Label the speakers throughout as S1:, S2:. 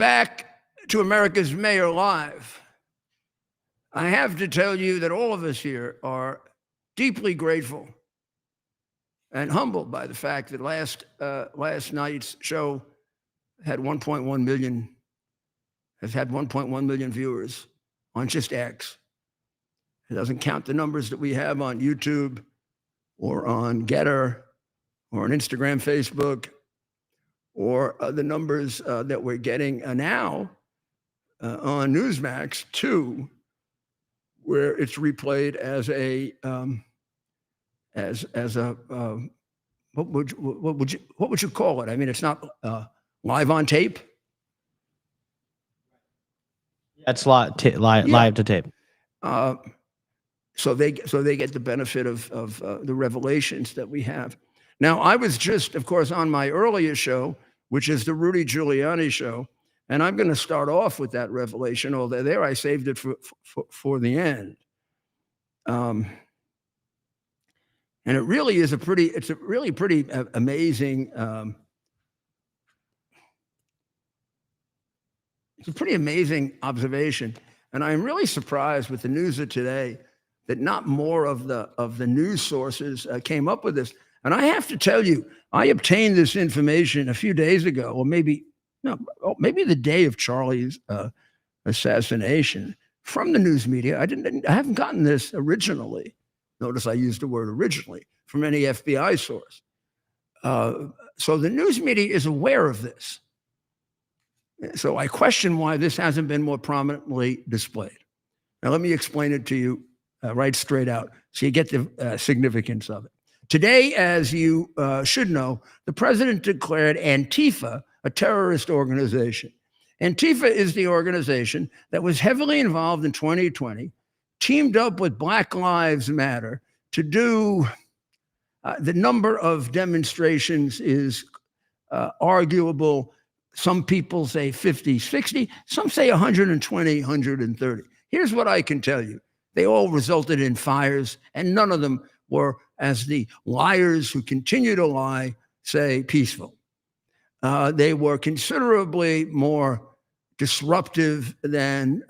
S1: Back to America's Mayor Live. I have to tell you that all of us here are deeply grateful and humbled by the fact that last night's show had 1.1 million, has had 1.1 million viewers on just X. It doesn't count the numbers that we have on YouTube or on Getter or on Instagram, Facebook, or the numbers that we're getting now on Newsmax 2, where it's replayed as a what would you call it? I mean, it's not live on tape.
S2: That's live to tape.
S1: So they get the benefit of the revelations that we have. Now, I was just, of course, on my earlier show, which is the Rudy Giuliani show, and I'm going to start off with that revelation, although there I saved it for the end. And it really is pretty amazing. It's a pretty amazing observation, and I'm really surprised with the news of today that not more of the news sources came up with this. And I have to tell you, I obtained this information a few days ago, or maybe the day of Charlie's assassination, from the news media. I haven't gotten this originally. Notice I used the word originally, from any FBI source. So the news media is aware of this. So I question why this hasn't been more prominently displayed. Now, let me explain it to you right straight out so you get the significance of it. Today, as you should know, the president declared Antifa a terrorist organization. Antifa is the organization that was heavily involved in 2020, teamed up with Black Lives Matter to do the number of demonstrations is arguable. Some people say 50, 60, some say 120, 130. Here's what I can tell you. They all resulted in fires, and none of them were, as the liars who continue to lie say, peaceful. They were considerably more disruptive than,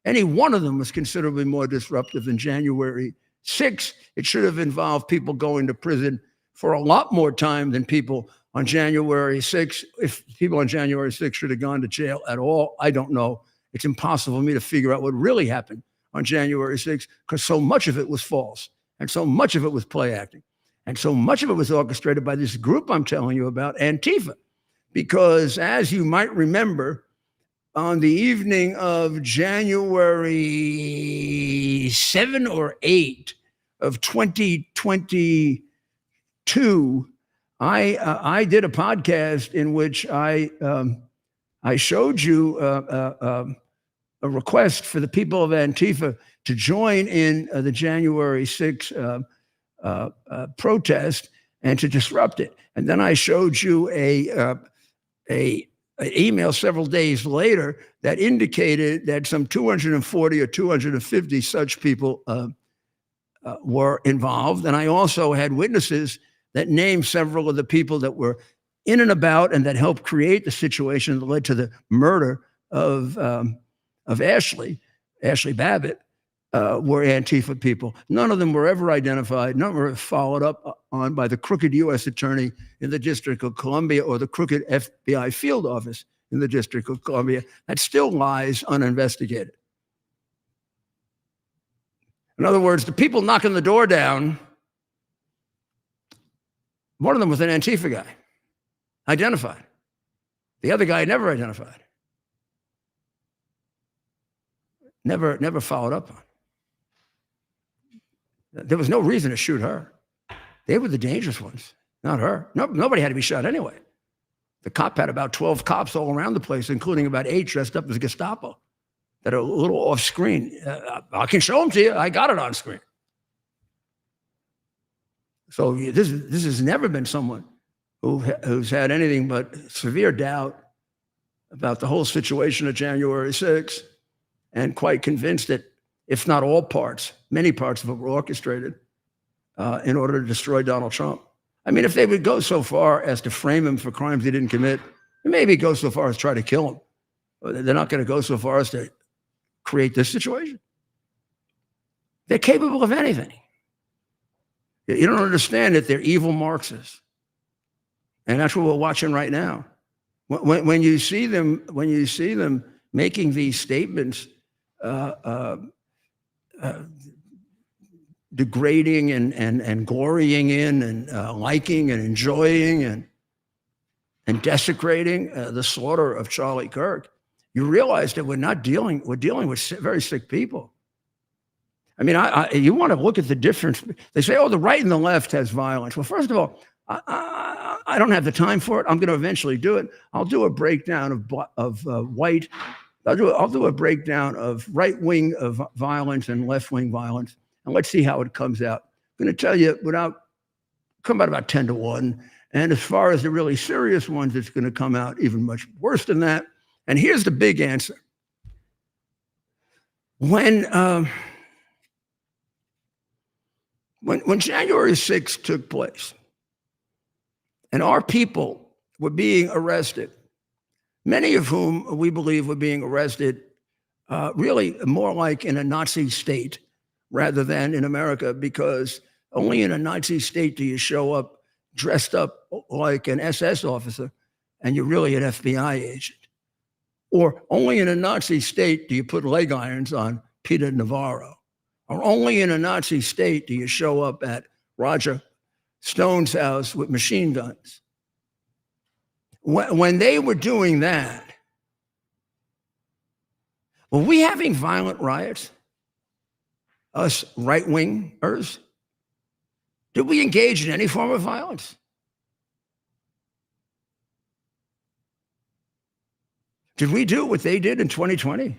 S1: any one of them was considerably more disruptive than January 6th. It should have involved people going to prison for a lot more time than people on January 6th. If people on January 6th should have gone to jail at all, I don't know. It's impossible for me to figure out what really happened on January 6th, because so much of it was false, and so much of it was play acting, and so much of it was orchestrated by this group I'm telling you about, Antifa. Because as you might remember, on the evening of January 7 or 8 of 2022, I did a podcast in which I showed you a request for the people of Antifa to join in the January 6th protest and to disrupt it. And then I showed you an email several days later that indicated that some 240 or 250 such people were involved. And I also had witnesses that named several of the people that were in and about and that helped create the situation that led to the murder of Ashley Babbitt, were Antifa people. None of them were ever identified. None were followed up on by the crooked U.S. attorney in the District of Columbia or the crooked FBI field office in the District of Columbia. That still lies uninvestigated. In other words, the people knocking the door down, one of them was an Antifa guy, identified. The other guy never identified. Never followed up on. There was no reason to shoot her. They were the dangerous ones, not her. Nobody had to be shot anyway. The cop had about 12 cops all around the place, including about 8 dressed up as Gestapo that are a little off screen. I can show them to you. I got it on screen. So this has never been someone who's had anything but severe doubt about the whole situation of January 6th, and quite convinced that, if not all parts, many parts of it were orchestrated in order to destroy Donald Trump. I mean, if they would go so far as to frame him for crimes he didn't commit, maybe go so far as try to kill him. They're not going to go so far as to create this situation. They're capable of anything. You don't understand that they're evil Marxists. And that's what we're watching right now. When you see them making these statements, degrading and glorying in and liking and enjoying and desecrating the slaughter of Charlie Kirk, you realize that we're dealing with very sick people. I mean, you want to look at the difference. They say, oh, the right and the left has violence. Well, first of all, I don't have the time for it. I'm going to eventually do it. I'll do a breakdown of white. I'll do a breakdown of right-wing of violence and left-wing violence, and let's see how it comes out. I'm going to tell you, come out about 10 to 1. And as far as the really serious ones, it's going to come out even much worse than that. And here's the big answer. When January 6th took place and our people were being arrested, many of whom we believe were being arrested really more like in a Nazi state rather than in America, because only in a Nazi state do you show up dressed up like an SS officer and you're really an FBI agent. Or only in a Nazi state do you put leg irons on Peter Navarro. Or only in a Nazi state do you show up at Roger Stone's house with machine guns. When they were doing that, were we having violent riots? Us right-wingers? Did we engage in any form of violence? Did we do what they did in 2020?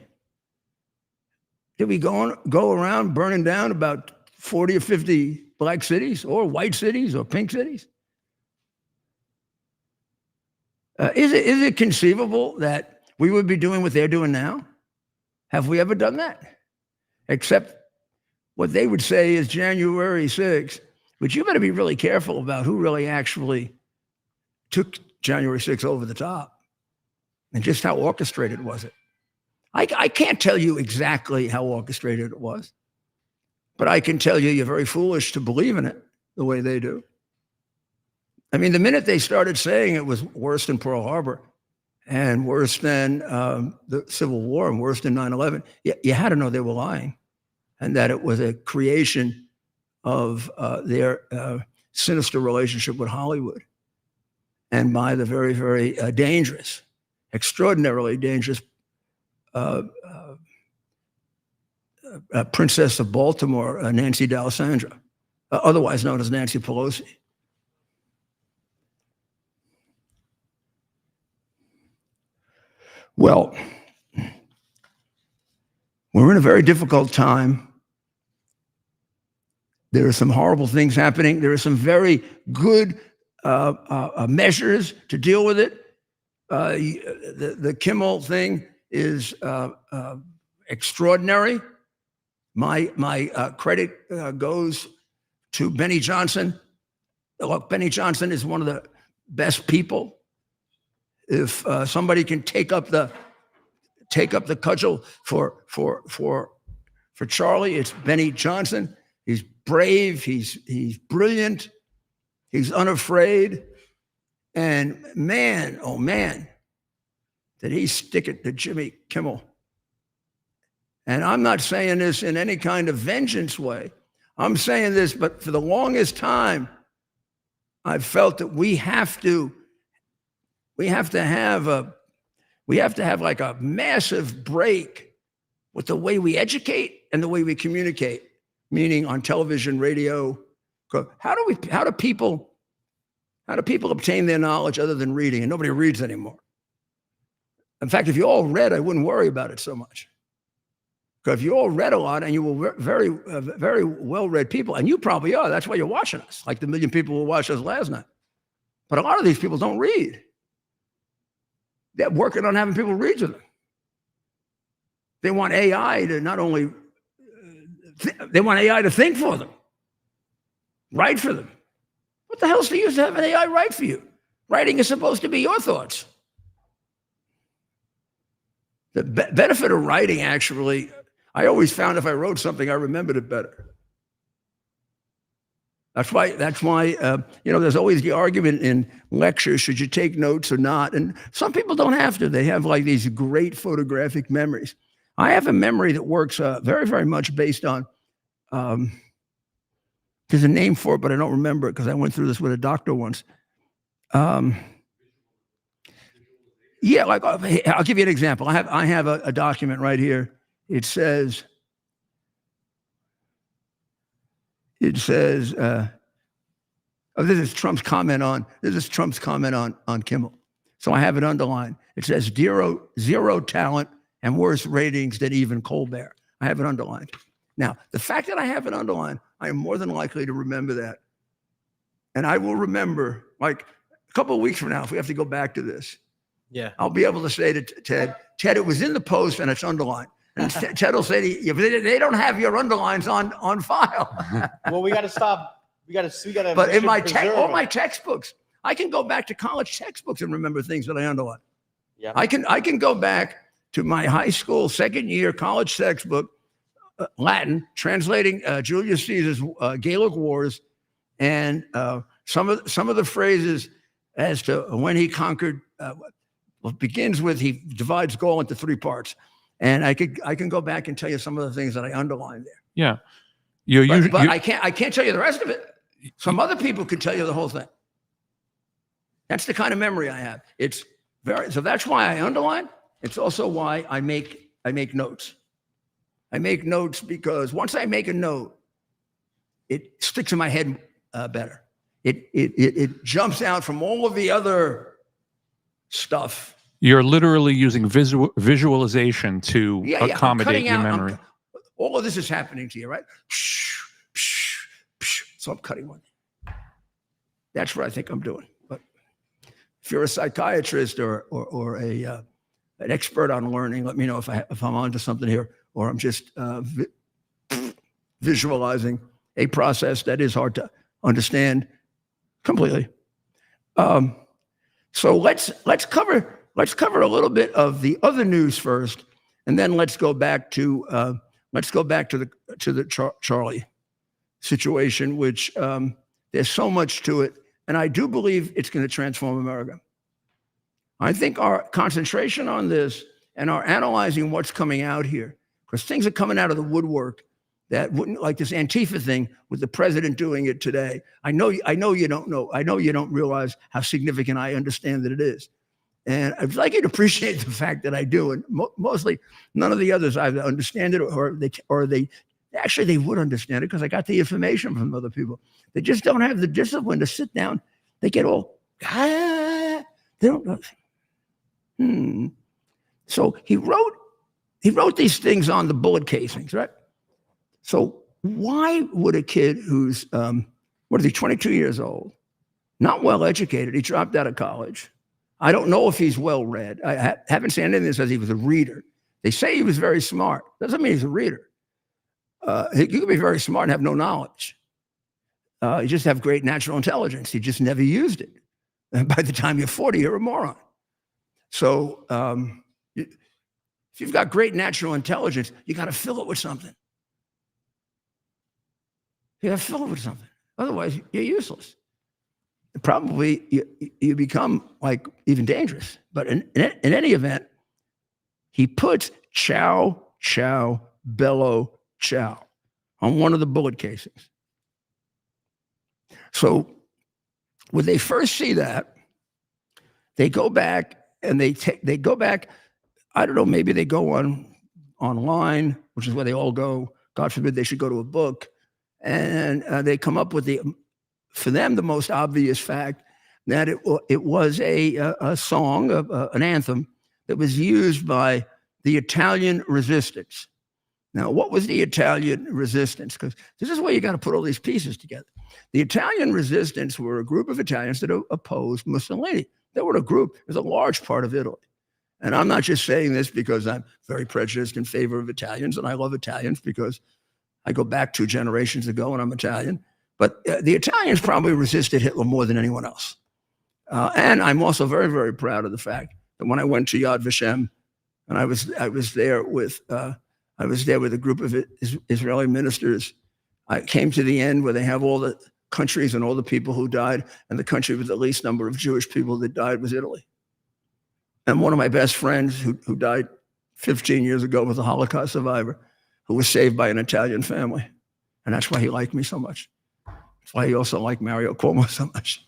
S1: Did we go around burning down about 40 or 50 black cities or white cities or pink cities? Is it conceivable that we would be doing what they're doing now? Have we ever done that? Except what they would say is January 6th, but you better be really careful about who really actually took January 6th over the top and just how orchestrated was it. I can't tell you exactly how orchestrated it was, but I can tell you you're very foolish to believe in it the way they do. I mean, the minute they started saying it was worse than Pearl Harbor and worse than the Civil War and worse than 9/11, you had to know they were lying and that it was a creation of their sinister relationship with Hollywood and by the very, very dangerous, extraordinarily dangerous Princess of Baltimore, Nancy D'Alessandro, otherwise known as Nancy Pelosi. Well, we're in a very difficult time. There are some horrible things happening. There are some very good measures to deal with it. The Kimmel thing is extraordinary. My credit goes to Benny Johnson. Look, Benny Johnson is one of the best people. If somebody can take up the cudgel for Charlie, it's Benny Johnson. He's brave. He's brilliant. He's unafraid. And man, oh man, did he stick it to Jimmy Kimmel. And I'm not saying this in any kind of vengeance way. I'm saying this, but for the longest time, I've felt that we have to have like a massive break with the way we educate and the way we communicate, meaning on television, radio. How do people obtain their knowledge other than reading? And nobody reads anymore. In fact, if you all read, I wouldn't worry about it so much. Because if you all read a lot and you were very, very well-read people, and you probably are, that's why you're watching us, like the 1 million people who watched us last night. But a lot of these people don't read. They're working on having people read to them. They want AI to not only, they want AI to think for them, write for them. What the hell's the use of having AI write for you? Writing is supposed to be your thoughts. The benefit of writing, actually, I always found if I wrote something, I remembered it better. That's why, there's always the argument in lectures, should you take notes or not? And some people don't have to. They have like these great photographic memories. I have a memory that works very, very much based on, there's a name for it, but I don't remember it because I went through this with a doctor once. Yeah, like I'll give you an example. I have a document right here. It says, this is Trump's comment on Kimmel. So I have it underlined. It says zero talent and worse ratings than even Colbert. I have it underlined. Now, the fact that I have it underlined, I am more than likely to remember that. And I will remember, like a couple of weeks from now, if we have to go back to this, I'll be able to say to Ted, it was in the post and it's underlined. And Ted will say to you, they don't have your underlines on file.
S2: Well, we got to stop. We got to.
S1: But in all my textbooks, I can go back to college textbooks and remember things that I underline. Yeah. I can go back to my high school second year college textbook, Latin, translating Julius Caesar's Gallic Wars, and some of the phrases as to when he conquered. It begins with he divides Gaul into 3 parts, and I can go back and tell you some of the things that I underlined there.
S3: Yeah,
S1: but I can't tell you the rest of it. Some other people could tell you the whole thing. That's the kind of memory I have. So that's why I underline. It's also why I make notes. I make notes because once I make a note, it sticks in my head better. It jumps out from all of the other stuff.
S3: You're literally using visualization to accommodate your memory.
S1: All of this is happening to you, right? So I'm cutting one. That's what I think I'm doing. But if you're a psychiatrist or an expert on learning, let me know if I'm onto something here, or I'm just visualizing a process that is hard to understand completely. So let's cover a little bit of the other news first, and then let's go back to the Charlie situation, which there's so much to it, and I do believe it's going to transform America. I think our concentration on this and our analyzing what's coming out here, because things are coming out of the woodwork that wouldn't, like this Antifa thing with the president doing it today. I know you don't know. I know you don't realize how significant I understand that it is. And I'd like you to appreciate the fact that I do. And mostly none of the others either understand it or they would understand it because I got the information from other people. They just don't have the discipline to sit down. They get all, they don't know. So he wrote these things on the bullet casings, right? So why would a kid who's, 22 years old, not well educated, he dropped out of college. I don't know if he's well read. I haven't seen anything that says he was a reader. They say he was very smart. Doesn't mean he's a reader. You can be very smart and have no knowledge. You just have great natural intelligence. You just never used it. And by the time you're 40, you're a moron. So if you've got great natural intelligence, you got to fill it with something. You got to fill it with something. Otherwise, you're useless. Probably you become like even dangerous. But in any event, he puts chow, chow, bellow, chow on one of the bullet casings. So when they first see that, they go back and they go back. I don't know, maybe they go online, which is where they all go. God forbid they should go to a book. And they come up with for them, the most obvious fact that it was a song, an anthem that was used by the Italian resistance. Now, what was the Italian resistance? Because this is where you got to put all these pieces together. The Italian resistance were a group of Italians that opposed Mussolini. They were a group, it was a large part of Italy. And I'm not just saying this because I'm very prejudiced in favor of Italians, and I love Italians because I go back 2 generations ago and I'm Italian. But the Italians probably resisted Hitler more than anyone else. And I'm also very, very proud of the fact that when I went to Yad Vashem and I was there with a group of Israeli ministers. I came to the end where they have all the countries and all the people who died, and the country with the least number of Jewish people that died was Italy. And one of my best friends who died 15 years ago was a Holocaust survivor who was saved by an Italian family. And that's why he liked me so much. That's why he also liked Mario Cuomo so much.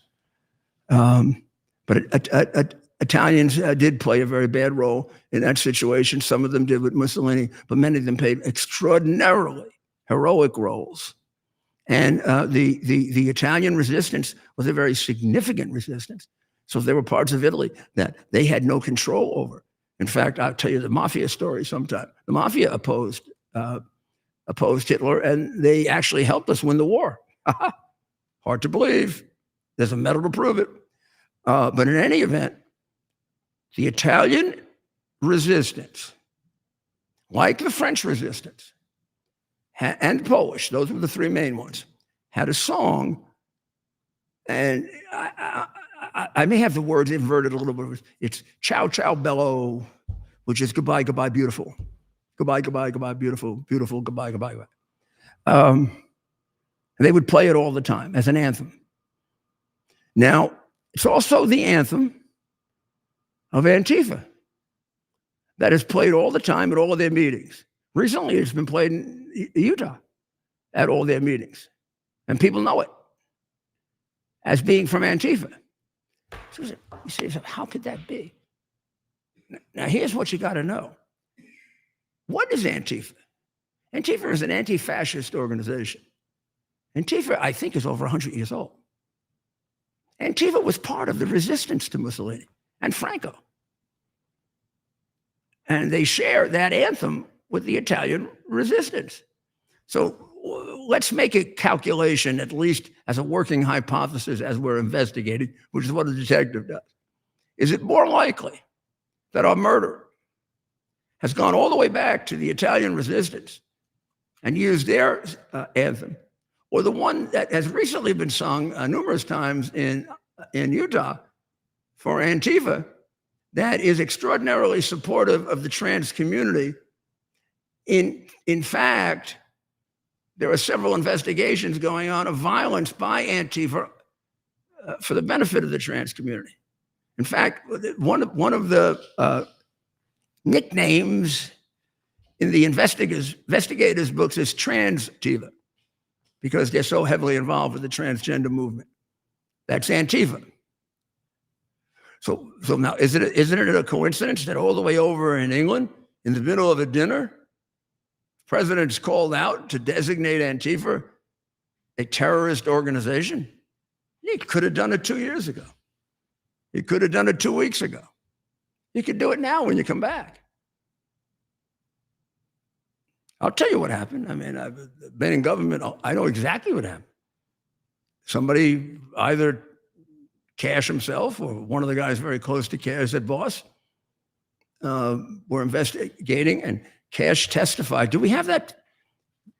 S1: But Italians did play a very bad role in that situation. Some of them did with Mussolini, but many of them played extraordinarily heroic roles. And the Italian resistance was a very significant resistance. So there were parts of Italy that they had no control over. In fact, I'll tell you the mafia story sometime. The mafia opposed Hitler, and they actually helped us win the war. Hard to believe. There's a medal to prove it. But in any event, the Italian resistance, like the French resistance, and Polish, those were the three main ones, had a song, and I may have the words inverted a little bit. It's ciao, ciao, bello, which is goodbye, goodbye, beautiful. Goodbye, goodbye, goodbye, beautiful, beautiful, goodbye, goodbye, goodbye. They would play it all the time as an anthem. Now, it's also the anthem of Antifa that is played all the time at all of their meetings. Recently, it's been played in Utah at all their meetings. And people know it as being from Antifa. So you say to yourself, how could that be? Now, here's what you got to know. What is Antifa? Antifa is an anti-fascist organization. Antifa, I think, is over 100 years old. Antifa was part of the resistance to Mussolini and Franco. And they share that anthem with the Italian resistance. So let's make a calculation, at least as a working hypothesis as we're investigating, which is what a detective does. Is it more likely that our murderer has gone all the way back to the Italian resistance and used their anthem, or the one that has recently been sung numerous times in Utah for Antifa, that is extraordinarily supportive of the trans community? In fact, there are several investigations going on of violence by Antifa for the benefit of the trans community. In fact, one of the nicknames in the investigators' books is Trans-Tiva, because they're so heavily involved with the transgender movement. That's Antifa. So now, isn't it a coincidence that all the way over in England, in the middle of a dinner, president's called out to designate Antifa a terrorist organization? He could have done it 2 years ago. He could have done it 2 weeks ago. You could do it now when you come back. I'll tell you what happened. I mean, I've been in government. I know exactly what happened. Somebody, either Cash himself or one of the guys very close to Cash said, boss, we're investigating, and Cash testified. Do we have that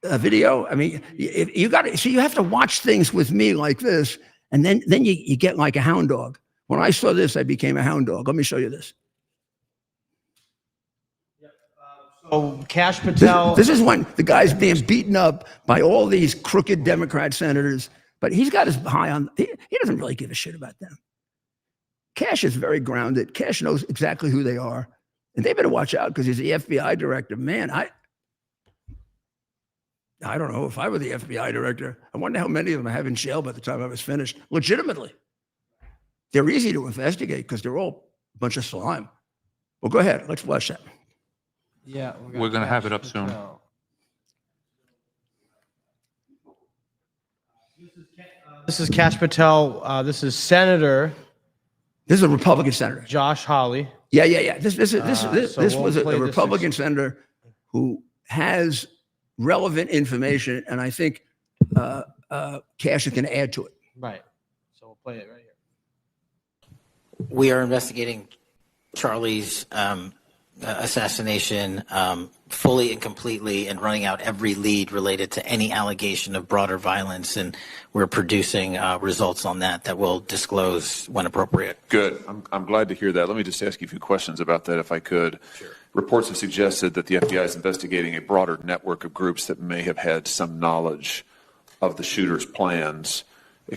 S1: video? I mean, you have to watch things with me like this, and then you get like a hound dog. When I saw this, I became a hound dog. Let me show you this.
S2: So Kash Patel.
S1: This is when the guy's being beaten up by all these crooked Democrat senators, but he's got his eye on. He doesn't really give a shit about them. Cash is very grounded. Cash knows exactly who they are, and they better watch out because he's the FBI director. Man, I don't know. If I were the FBI director, I wonder how many of them I have in jail by the time I was finished. Legitimately, they're easy to investigate because they're all a bunch of slime. Well, go ahead. Let's watch that.
S2: Yeah,
S3: We're going to have it up soon.
S2: This is Kash Patel. This is Senator.
S1: This is a Republican senator.
S2: Josh Hawley.
S1: Yeah. This was a Republican senator who has relevant information, and I think Cash is going to add to it.
S2: Right. So we'll play it right here.
S4: We are investigating Charlie's assassination fully and completely, and running out every lead related to any allegation of broader violence, and we're producing results on that we'll disclose when appropriate.
S5: Good. I'm glad to hear that. Let me just ask you a few questions about that, if I could.
S4: Sure.
S5: reports have suggested that the FBI is investigating a broader network of groups that may have had some knowledge of the shooter's plans.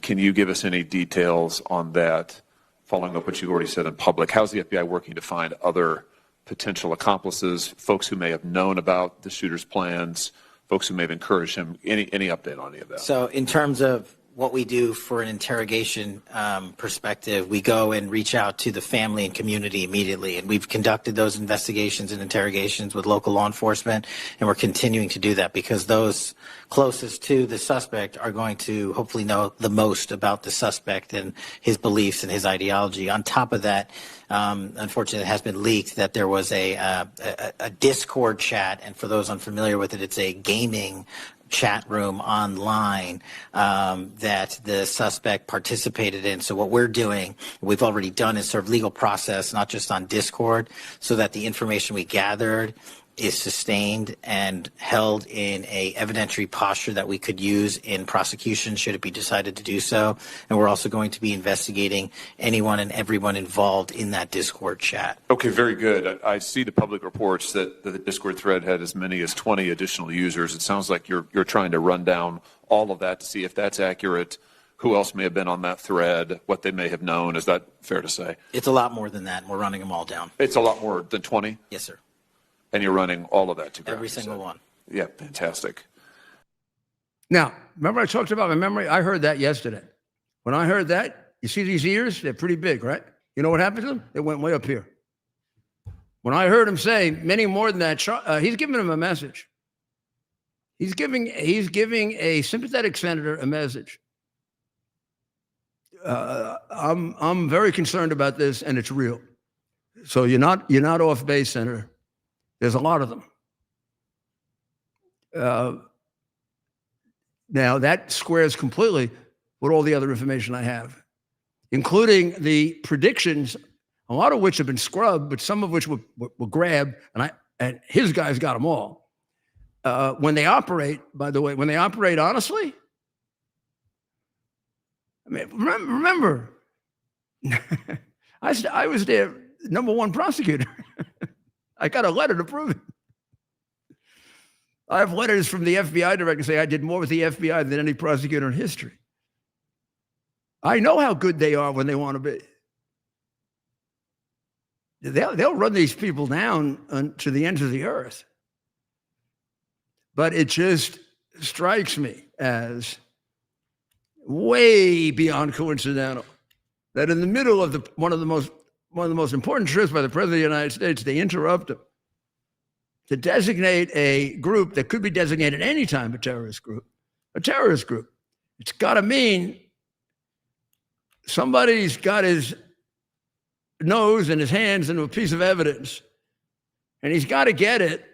S5: Can you give us any details on that, following up what you already said in public? How's the FBI working to find other potential accomplices, folks who may have known about the shooter's plans, folks who may have encouraged him? Any update on any of that?
S4: So in terms of what we do for an interrogation perspective, we go and reach out to the family and community immediately. And we've conducted those investigations and interrogations with local law enforcement, and we're continuing to do that because those closest to the suspect are going to hopefully know the most about the suspect and his beliefs and his ideology. On top of that, unfortunately, it has been leaked that there was a Discord chat, and for those unfamiliar with it, it's a gaming chat room online that the suspect participated in. So what we're doing, we've already done, is serve legal process, not just on Discord, so that the information we gathered is sustained and held in a evidentiary posture that we could use in prosecution should it be decided to do so. And we're also going to be investigating anyone and everyone involved in that Discord chat.
S5: Okay, very good. I see the public reports that the Discord thread had as many as 20 additional users. It sounds like you're trying to run down all of that to see if that's accurate, who else may have been on that thread, what they may have known. Is that fair to say?
S4: It's a lot more than that, and we're running them all down.
S5: It's a lot more than 20?
S4: Yes, sir.
S5: And you're running all of that to ground?
S4: Every single one.
S5: Yeah, fantastic.
S1: Now, remember I talked about my memory? I heard that yesterday. When I heard that, you see these ears? They're pretty big, right? You know what happened to them? They went way up here. When I heard him say many more than that, he's giving him a message. He's giving a sympathetic senator a message. I'm very concerned about this, and it's real. So you're not off base, Senator. There's a lot of them. Now, that squares completely with all the other information I have, including the predictions, a lot of which have been scrubbed, but some of which were grabbed, and his guys got them all. When they operate, by the way, when they operate honestly, I mean, remember, I was their #1 prosecutor. I got a letter to prove it. I have letters from the FBI director saying I did more with the FBI than any prosecutor in history. I know how good they are when they want to be. They'll run these people down to the ends of the earth. But it just strikes me as way beyond coincidental that in the middle of one of the most important trips by the President of the United States, they interrupt him to designate a group that could be designated any time a terrorist group. It's got to mean somebody's got his nose and his hands into a piece of evidence, and he's got to get it,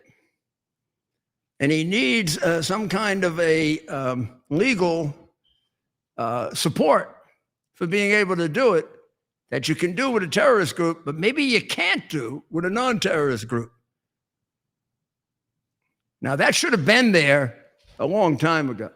S1: and he needs some kind of a legal support for being able to do it that you can do with a terrorist group, but maybe you can't do with a non-terrorist group. Now, that should have been there a long time ago.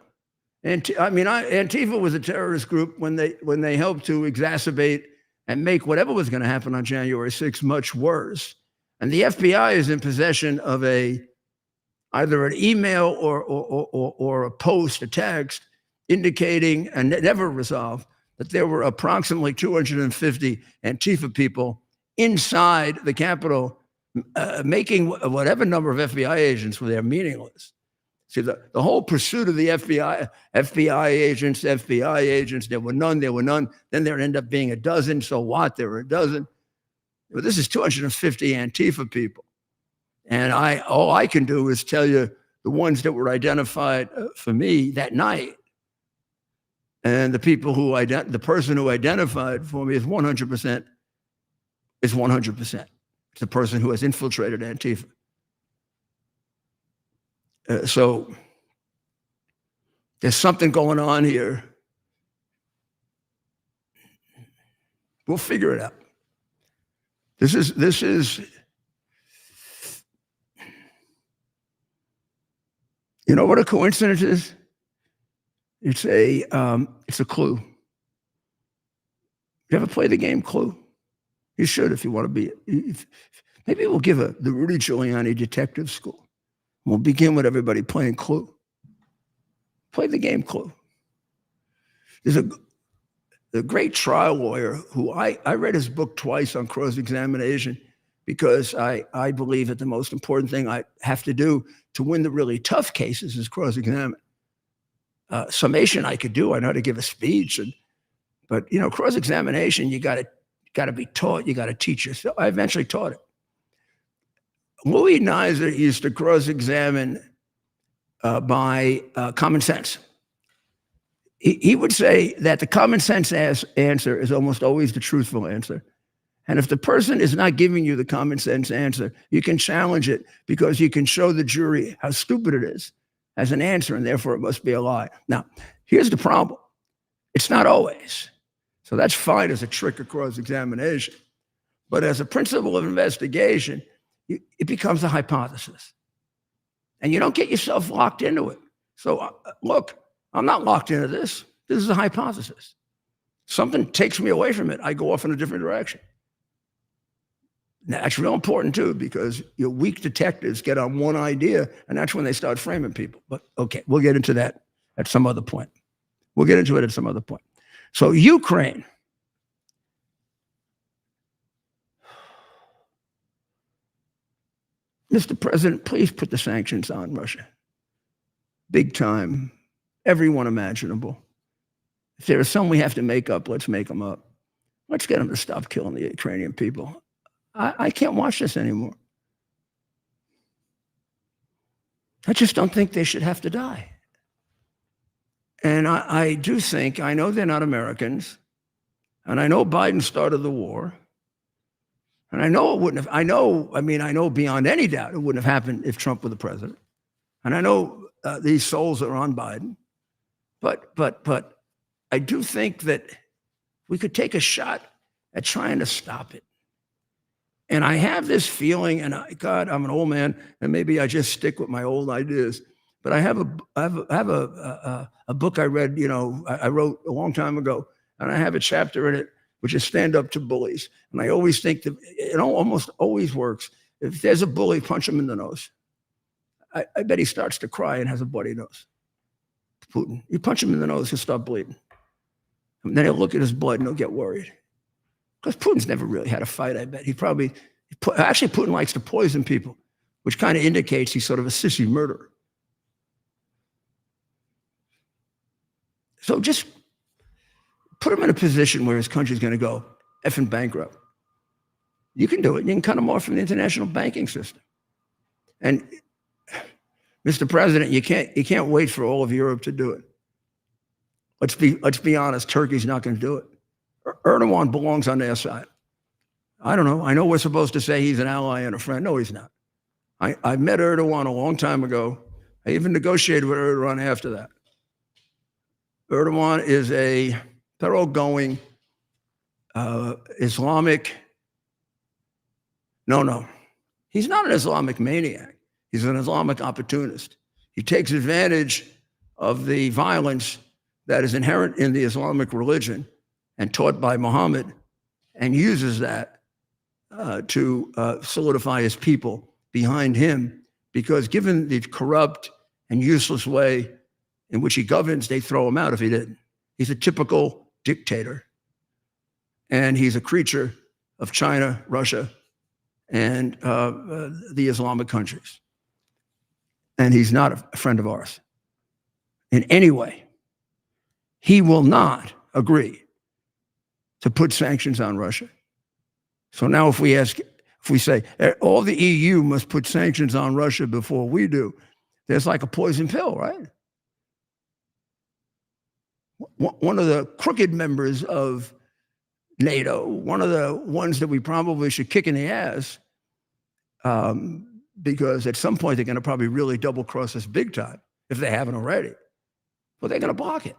S1: And Antifa was a terrorist group when they helped to exacerbate and make whatever was going to happen on January 6th much worse. And the FBI is in possession of either an email or a post, a text, indicating, and never resolved, that there were approximately 250 Antifa people inside the Capitol, making whatever number of FBI agents were there meaningless. See, the whole pursuit of the FBI agents, there were none. Then there ended up being a dozen. So what? There were a dozen. But this is 250 Antifa people. And all I can do is tell you the ones that were identified for me that night. And the person who identified for me is 100%. It's 100%. It's the person who has infiltrated Antifa. So there's something going on here. We'll figure it out. This is. You know what a coincidence is? It's a clue. You ever play the game Clue? You should if you want to be. Maybe we'll give the Rudy Giuliani detective school. We'll begin with everybody playing Clue. Play the game Clue. There's a great trial lawyer who I read his book twice on cross-examination because I believe that the most important thing I have to do to win the really tough cases is cross-examine. Summation I could do. I know how to give a speech, but cross-examination you got to be taught. You got to teach yourself. I eventually taught it. Louis Nizer used to cross-examine by common sense. He would say that the common sense answer is almost always the truthful answer. And if the person is not giving you the common sense answer, you can challenge it because you can show the jury how stupid it is as an answer, and therefore it must be a lie. Now, here's the problem. It's not always. So that's fine as a trick of cross-examination. But as a principle of investigation, it becomes a hypothesis. And you don't get yourself locked into it. So look, I'm not locked into this. This is a hypothesis. Something takes me away from it. I go off in a different direction. Now, that's real important too, because your weak detectives get on one idea, and that's when they start framing people. But okay, we'll get into that at some other point. We'll get into it at some other point. So Ukraine. Mr. President, please put the sanctions on Russia. Big time. Everyone imaginable. If there are some we have to make up, let's make them up. Let's get them to stop killing the Ukrainian people. I can't watch this anymore. I just don't think they should have to die. And I do think, I know they're not Americans, and I know Biden started the war, and I know it wouldn't have, I know beyond any doubt it wouldn't have happened if Trump were the president. And I know these souls are on Biden, but I do think that we could take a shot at trying to stop it. And I have this feeling, and God, I'm an old man, and maybe I just stick with my old ideas. But I have a book I read, I wrote a long time ago, and I have a chapter in it which is Stand Up to Bullies. And I always think that it almost always works. If there's a bully, punch him in the nose. I bet he starts to cry and has a bloody nose. Putin, you punch him in the nose, he'll start bleeding. And then he'll look at his blood and he'll get worried. Because Putin's never really had a fight, I bet. Actually, Putin likes to poison people, which kind of indicates he's sort of a sissy murderer. So just put him in a position where his country's going to go effing bankrupt. You can do it. You can cut him off from the international banking system. And Mr. President, you can't wait for all of Europe to do it. Let's be honest, Turkey's not going to do it. Erdogan belongs on their side. I don't know. I know we're supposed to say he's an ally and a friend. No, he's not. I met Erdogan a long time ago. I even negotiated with Erdogan after that. Erdogan is a thoroughgoing Islamic. No. He's not an Islamic maniac. He's an Islamic opportunist. He takes advantage of the violence that is inherent in the Islamic religion and taught by Muhammad, and uses that to solidify his people behind him, because given the corrupt and useless way in which he governs, they throw him out if he didn't. He's a typical dictator, and he's a creature of China, Russia, and the Islamic countries. And he's not a friend of ours in any way. He will not agree to put sanctions on Russia. So now if we say all the EU must put sanctions on Russia before we do, there's like a poison pill, right? One of the crooked members of NATO, one of the ones that we probably should kick in the ass, because at some point they're going to probably really double cross us big time if they haven't already. But they're going to block it.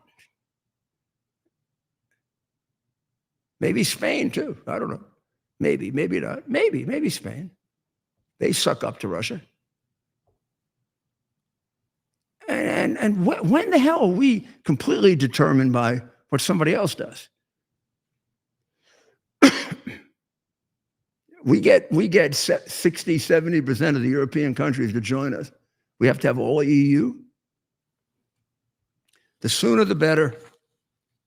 S1: Maybe Spain too. I don't know. Maybe not. Maybe Spain. They suck up to Russia. And when the hell are we completely determined by what somebody else does? We get 60, 70% of the European countries to join us. We have to have all EU. The sooner the better.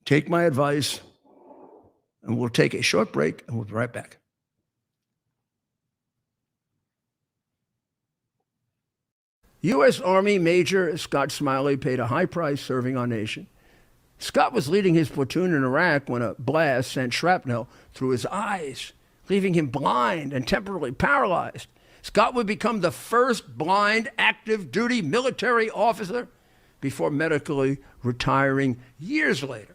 S1: Take my advice, and we'll take a short break, and we'll be right back. U.S. Army Major Scott Smiley paid a high price serving our nation. Scott was leading his platoon in Iraq when a blast sent shrapnel through his eyes, leaving him blind and temporarily paralyzed. Scott would become the first blind active duty military officer before medically retiring years later.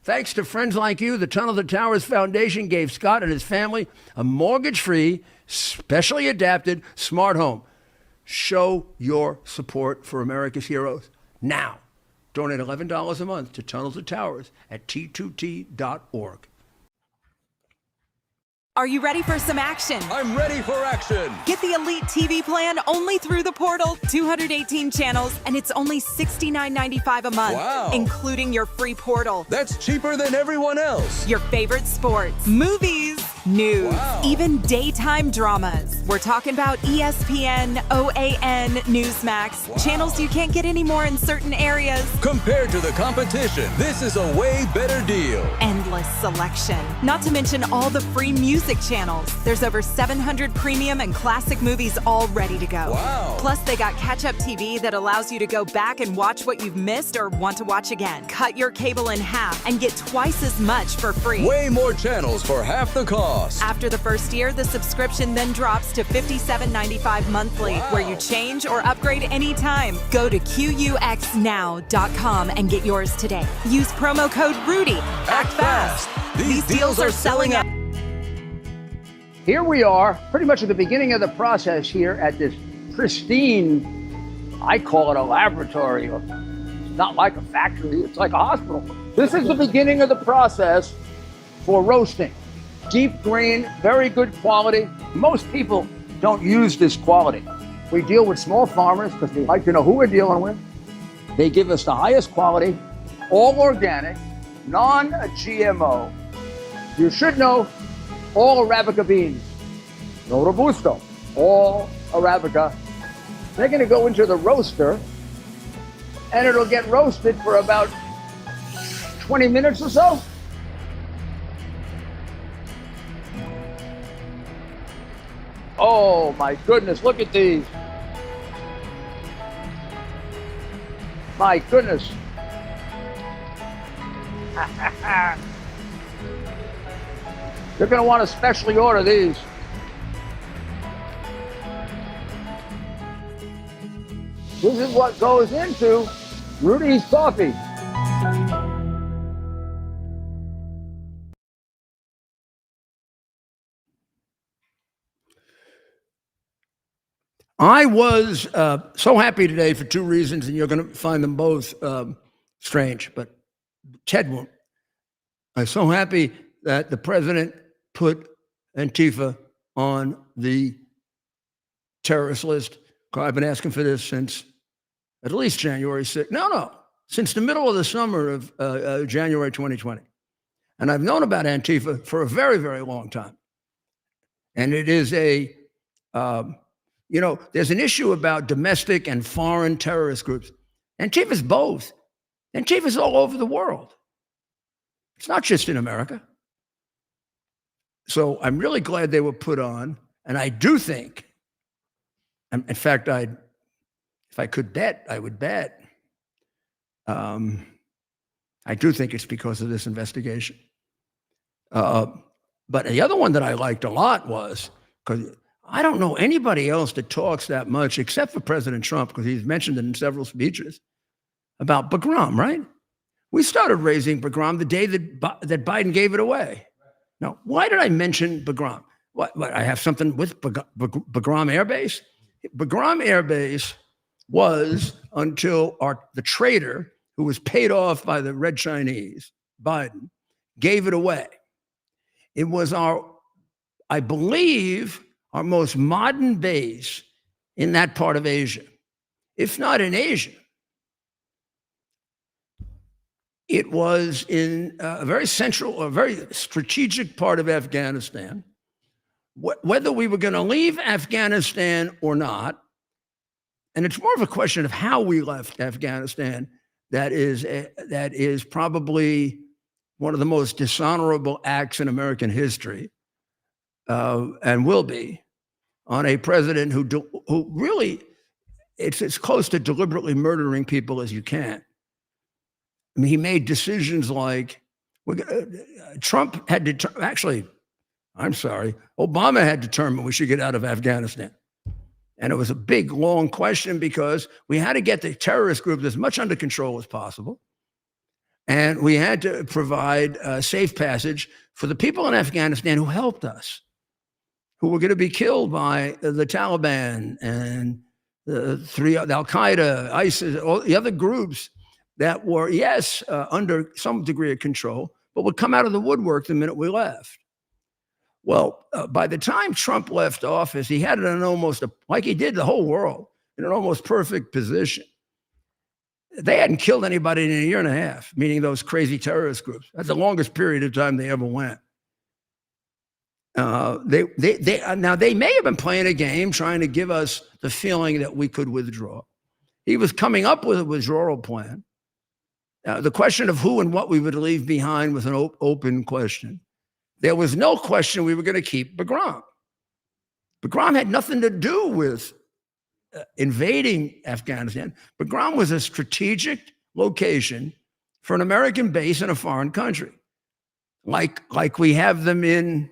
S1: Thanks to friends like you, the Tunnel to Towers Foundation gave Scott and his family a mortgage-free, specially adapted smart home. Show your support for America's heroes now. Donate $11 a month to Tunnel to Towers at T2T.org.
S6: Are you ready for some action?
S7: I'm ready for action.
S6: Get the Elite TV plan only through the portal. 218 channels, and it's only $69.95 a month,
S7: Wow.
S6: including your free portal.
S7: That's cheaper than everyone else.
S6: Your favorite sports, movies, news,
S7: Wow.
S6: even daytime dramas. We're talking about ESPN, OAN, Newsmax,
S7: Wow.
S6: channels you can't get anymore in certain areas.
S7: Compared to the competition, this is a way better deal.
S6: Endless selection. Not to mention all the free music channels. There's over 700 premium and classic movies all ready to go.
S7: Wow.
S6: Plus, they got catch-up TV that allows you to go back and watch what you've missed or want to watch again. Cut your cable in half and get twice as much for free.
S7: Way more channels for half the cost.
S6: After the first year, the subscription then drops to $57.95 monthly,
S7: Wow.
S6: where you change or upgrade anytime. Go to QUXNow.com and get yours today. Use promo code RUDY. Act fast.
S7: These deals are selling out.
S1: Here we are, pretty much at the beginning of the process here at this pristine, I call it a laboratory. It's not like a factory, it's like a hospital. This is the beginning of the process for roasting. Deep grain, very good quality. Most people don't use this quality. We deal with small farmers because they like to know who we're dealing with. They give us the highest quality, all organic, non-GMO. You should know all Arabica beans, no Robusto, all Arabica. They're going to go into the roaster, and it'll get roasted for about 20 minutes or so. Oh my goodness, look at these. My goodness. You're going to want to specially order these. This is what goes into Rudy's coffee. I was so happy today for two reasons, and you're going to find them both strange, but Ted won't. I'm so happy that the president put Antifa on the terrorist list. I've been asking for this since at least January 6th. No, since the middle of the summer of January 2020. And I've known about Antifa for a very, very long time. And it is there's an issue about domestic and foreign terrorist groups. Antifa's both. Antifa's all over the world. It's not just in America. So I'm really glad they were put on. And I do think, in fact, if I could bet, I would bet. I do think it's because of this investigation. But the other one that I liked a lot was, because I don't know anybody else that talks that much, except for President Trump, because he's mentioned it in several speeches, about Bagram, right? We started raising Bagram the day that Biden gave it away. Now, why did I mention Bagram? What I have something with Bagram Airbase? Bagram Airbase was until the trader who was paid off by the Red Chinese, Biden, gave it away. It was I believe, our most modern base in that part of Asia, if not in Asia. It was in a very central, a very strategic part of Afghanistan, whether we were going to leave Afghanistan or not, and it's more of a question of how we left Afghanistan, that is probably one of the most dishonorable acts in American history, and will be, on a president who really, it's as close to deliberately murdering people as you can. I mean, he made decisions like, Trump had to, actually, I'm sorry, Obama had determined we should get out of Afghanistan. And it was a big, long question because we had to get the terrorist groups as much under control as possible. And we had to provide a safe passage for the people in Afghanistan who helped us, who were going to be killed by the Taliban and Al-Qaeda, ISIS, all the other groups that were, yes, under some degree of control, but would come out of the woodwork the minute we left. Well, by the time Trump left office, he had it in almost, like he did the whole world, in an almost perfect position. They hadn't killed anybody in a year and a half, meaning those crazy terrorist groups. That's the longest period of time they ever went. Now, they may have been playing a game trying to give us the feeling that we could withdraw. He was coming up with a withdrawal plan. The question of who and what we would leave behind was an open question. There was no question we were going to keep Bagram. Bagram had nothing to do with invading Afghanistan. Bagram was a strategic location for an American base in a foreign country, like we have them in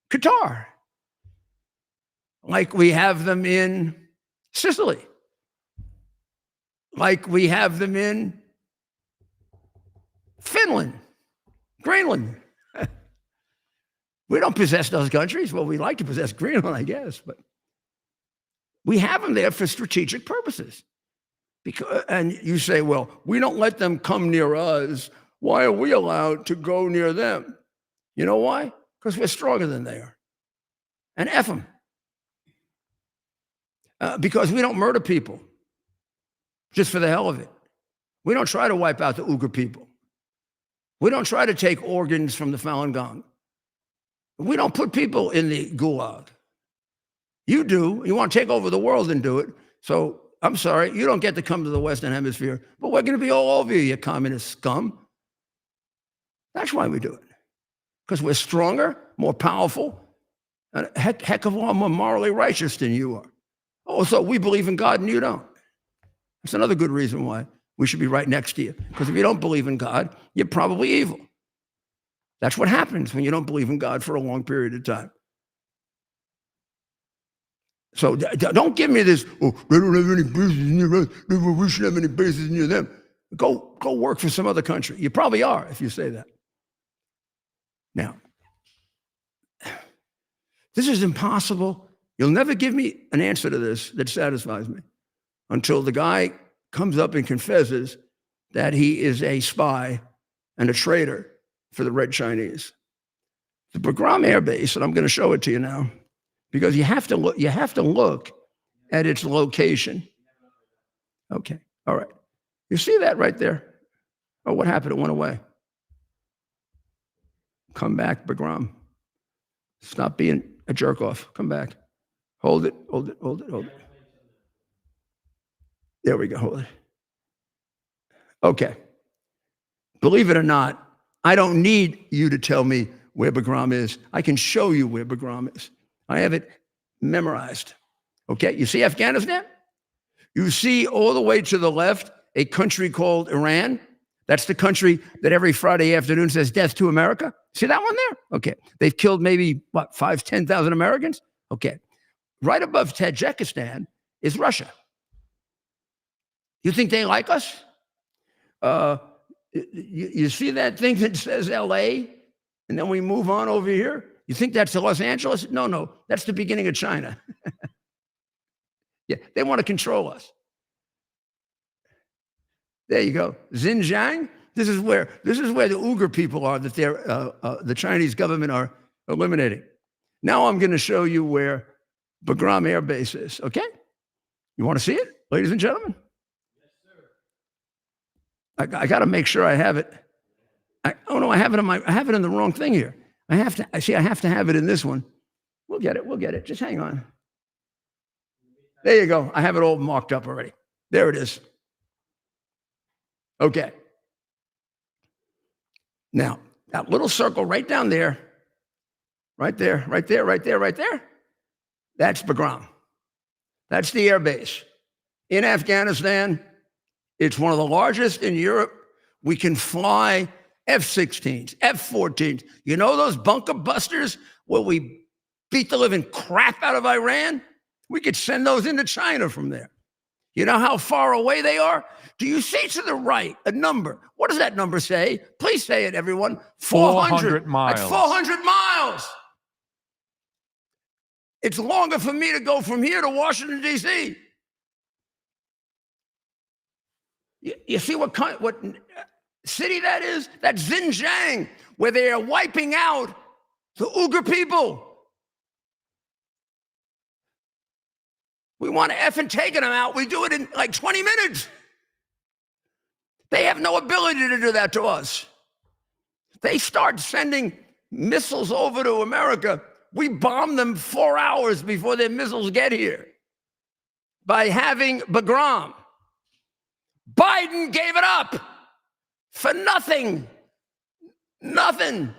S1: Qatar, like we have them in Sicily, like we have them in Finland, Greenland. We don't possess those countries. Well, we like to possess Greenland, I guess, but we have them there for strategic purposes. And you say, well, we don't let them come near us. Why are we allowed to go near them? You know why? Because we're stronger than they are. And F them. Because we don't murder people just for the hell of it. We don't try to wipe out the Uyghur people. We don't try to take organs from the Falun Gong. We don't put people in the gulag. You do. You want to take over the world and do it. So I'm sorry, you don't get to come to the Western Hemisphere, but we're going to be all over you, you communist scum. That's why we do it. Because we're stronger, more powerful, and a heck of a lot more morally righteous than you are. Also, we believe in God and you don't. That's another good reason why we should be right next to you. Because if you don't believe in God, you're probably evil. That's what happens when you don't believe in God for a long period of time. So don't give me this, oh, they don't have any bases near us. We shouldn't have any bases near them. Go work for some other country. You probably are if you say that. Now, this is impossible. You'll never give me an answer to this that satisfies me until the guy comes up and confesses that he is a spy and a traitor for the Red Chinese. The Bagram Airbase, and I'm going to show it to you now, because you have to look at its location. Okay, all right. You see that right there? Oh, what happened? It went away. Come back, Bagram. Stop being a jerk off. Come back. Hold it, hold it, hold it, hold it. There we go, hold it. Okay. Believe it or not, I don't need you to tell me where Bagram is. I can show you where Bagram is. I have it memorized. Okay, you see Afghanistan? You see all the way to the left, a country called Iran. That's the country that every Friday afternoon says death to America. See that one there? Okay, they've killed maybe, 10,000 Americans? Okay, right above Tajikistan is Russia. You think they like us? You see that thing that says LA? And then we move on over here? You think that's Los Angeles? No, that's the beginning of China. Yeah, they want to control us. There you go. Xinjiang, this is where the Uyghur people are that the Chinese government are eliminating. Now I'm going to show you where Bagram Airbase is, okay? You want to see it, ladies and gentlemen? I got to make sure I have it. I have it in the wrong thing here. I have to have it in this one. We'll get it. We'll get it. Just hang on. There you go. I have it all marked up already. There it is. Okay. Now, that little circle right down there, right there, right there, right there, right there, that's Bagram. That's the air base. In Afghanistan, it's one of the largest in Europe. We can fly F-16s, F-14s. You know those bunker busters where we beat the living crap out of Iran? We could send those into China from there. You know how far away they are? Do you see to the right a number? What does that number say? Please say it, everyone.
S3: 400 miles.
S1: That's 400 miles. It's longer for me to go from here to Washington, D.C. You see what city that is? That's Xinjiang, where they are wiping out the Uyghur people. We want to effing taking them out. We do it in like 20 minutes. They have no ability to do that to us. They start sending missiles over to America. We bomb them 4 hours before their missiles get here by having Bagram. Biden gave it up for nothing. Nothing.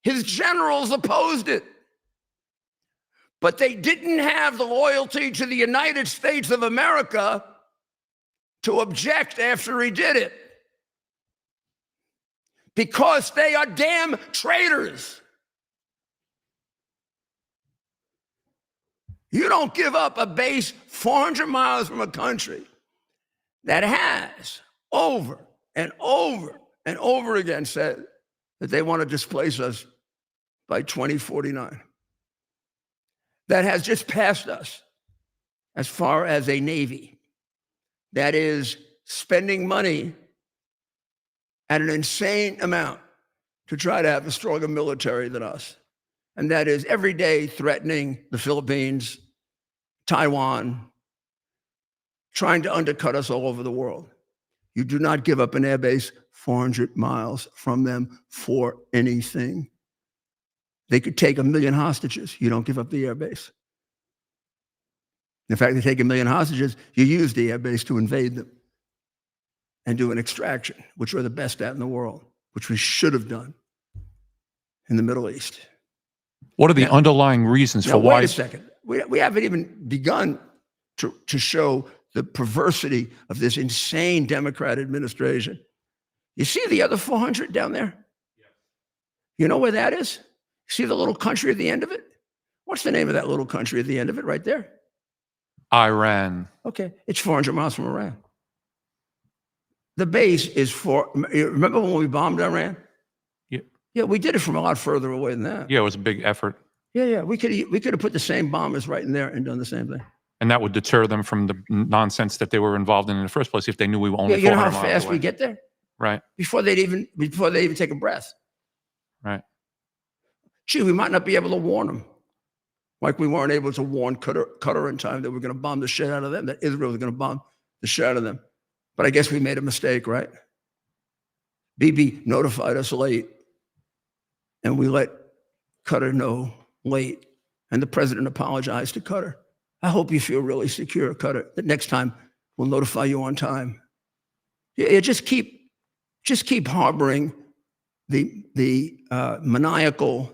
S1: His generals opposed it. But they didn't have the loyalty to the United States of America to object after he did it. Because they are damn traitors. You don't give up a base 400 miles from a country that has over and over and over again said that they want to displace us by 2049. That has just passed us as far as a Navy that is spending money at an insane amount to try to have a stronger military than us. And that is every day threatening the Philippines, Taiwan, trying to undercut us all over the world. You do not give up an airbase 400 miles from them for anything. They could take 1 million hostages. You don't give up the airbase. In fact, they take 1 million hostages, you use the airbase to invade them and do an extraction, which we're the best at in the world, which we should have done in the Middle East.
S3: What are the underlying reasons for why?
S1: Wait a second. We haven't even begun to show the perversity of this insane Democrat administration. You see the other 400 down there? You know where that is? See the little country at the end of it? What's the name of that little country at the end of it right there?
S3: Iran.
S1: Okay, it's 400 miles from Iran. The base is remember when we bombed Iran?
S3: Yeah.
S1: Yeah, we did it from a lot further away than that.
S3: Yeah, it was a big effort.
S1: Yeah, we could have put the same bombers right in there and done the same thing.
S3: And that would deter them from the nonsense that they were involved in the first place if they knew we were only 400
S1: you know how
S3: miles
S1: fast
S3: away.
S1: we get there?
S3: Right.
S1: Before they even take a breath.
S3: Right.
S1: Gee, we might not be able to warn them. Like we weren't able to warn Qatar in time that we're going to bomb the shit out of them, that Israel was going to bomb the shit out of them. But I guess we made a mistake, right? Bibi notified us late, and we let Qatar know late, and the president apologized to Qatar. I hope you feel really secure, Qatar, that next time we'll notify you on time. Yeah, just keep harboring the maniacal,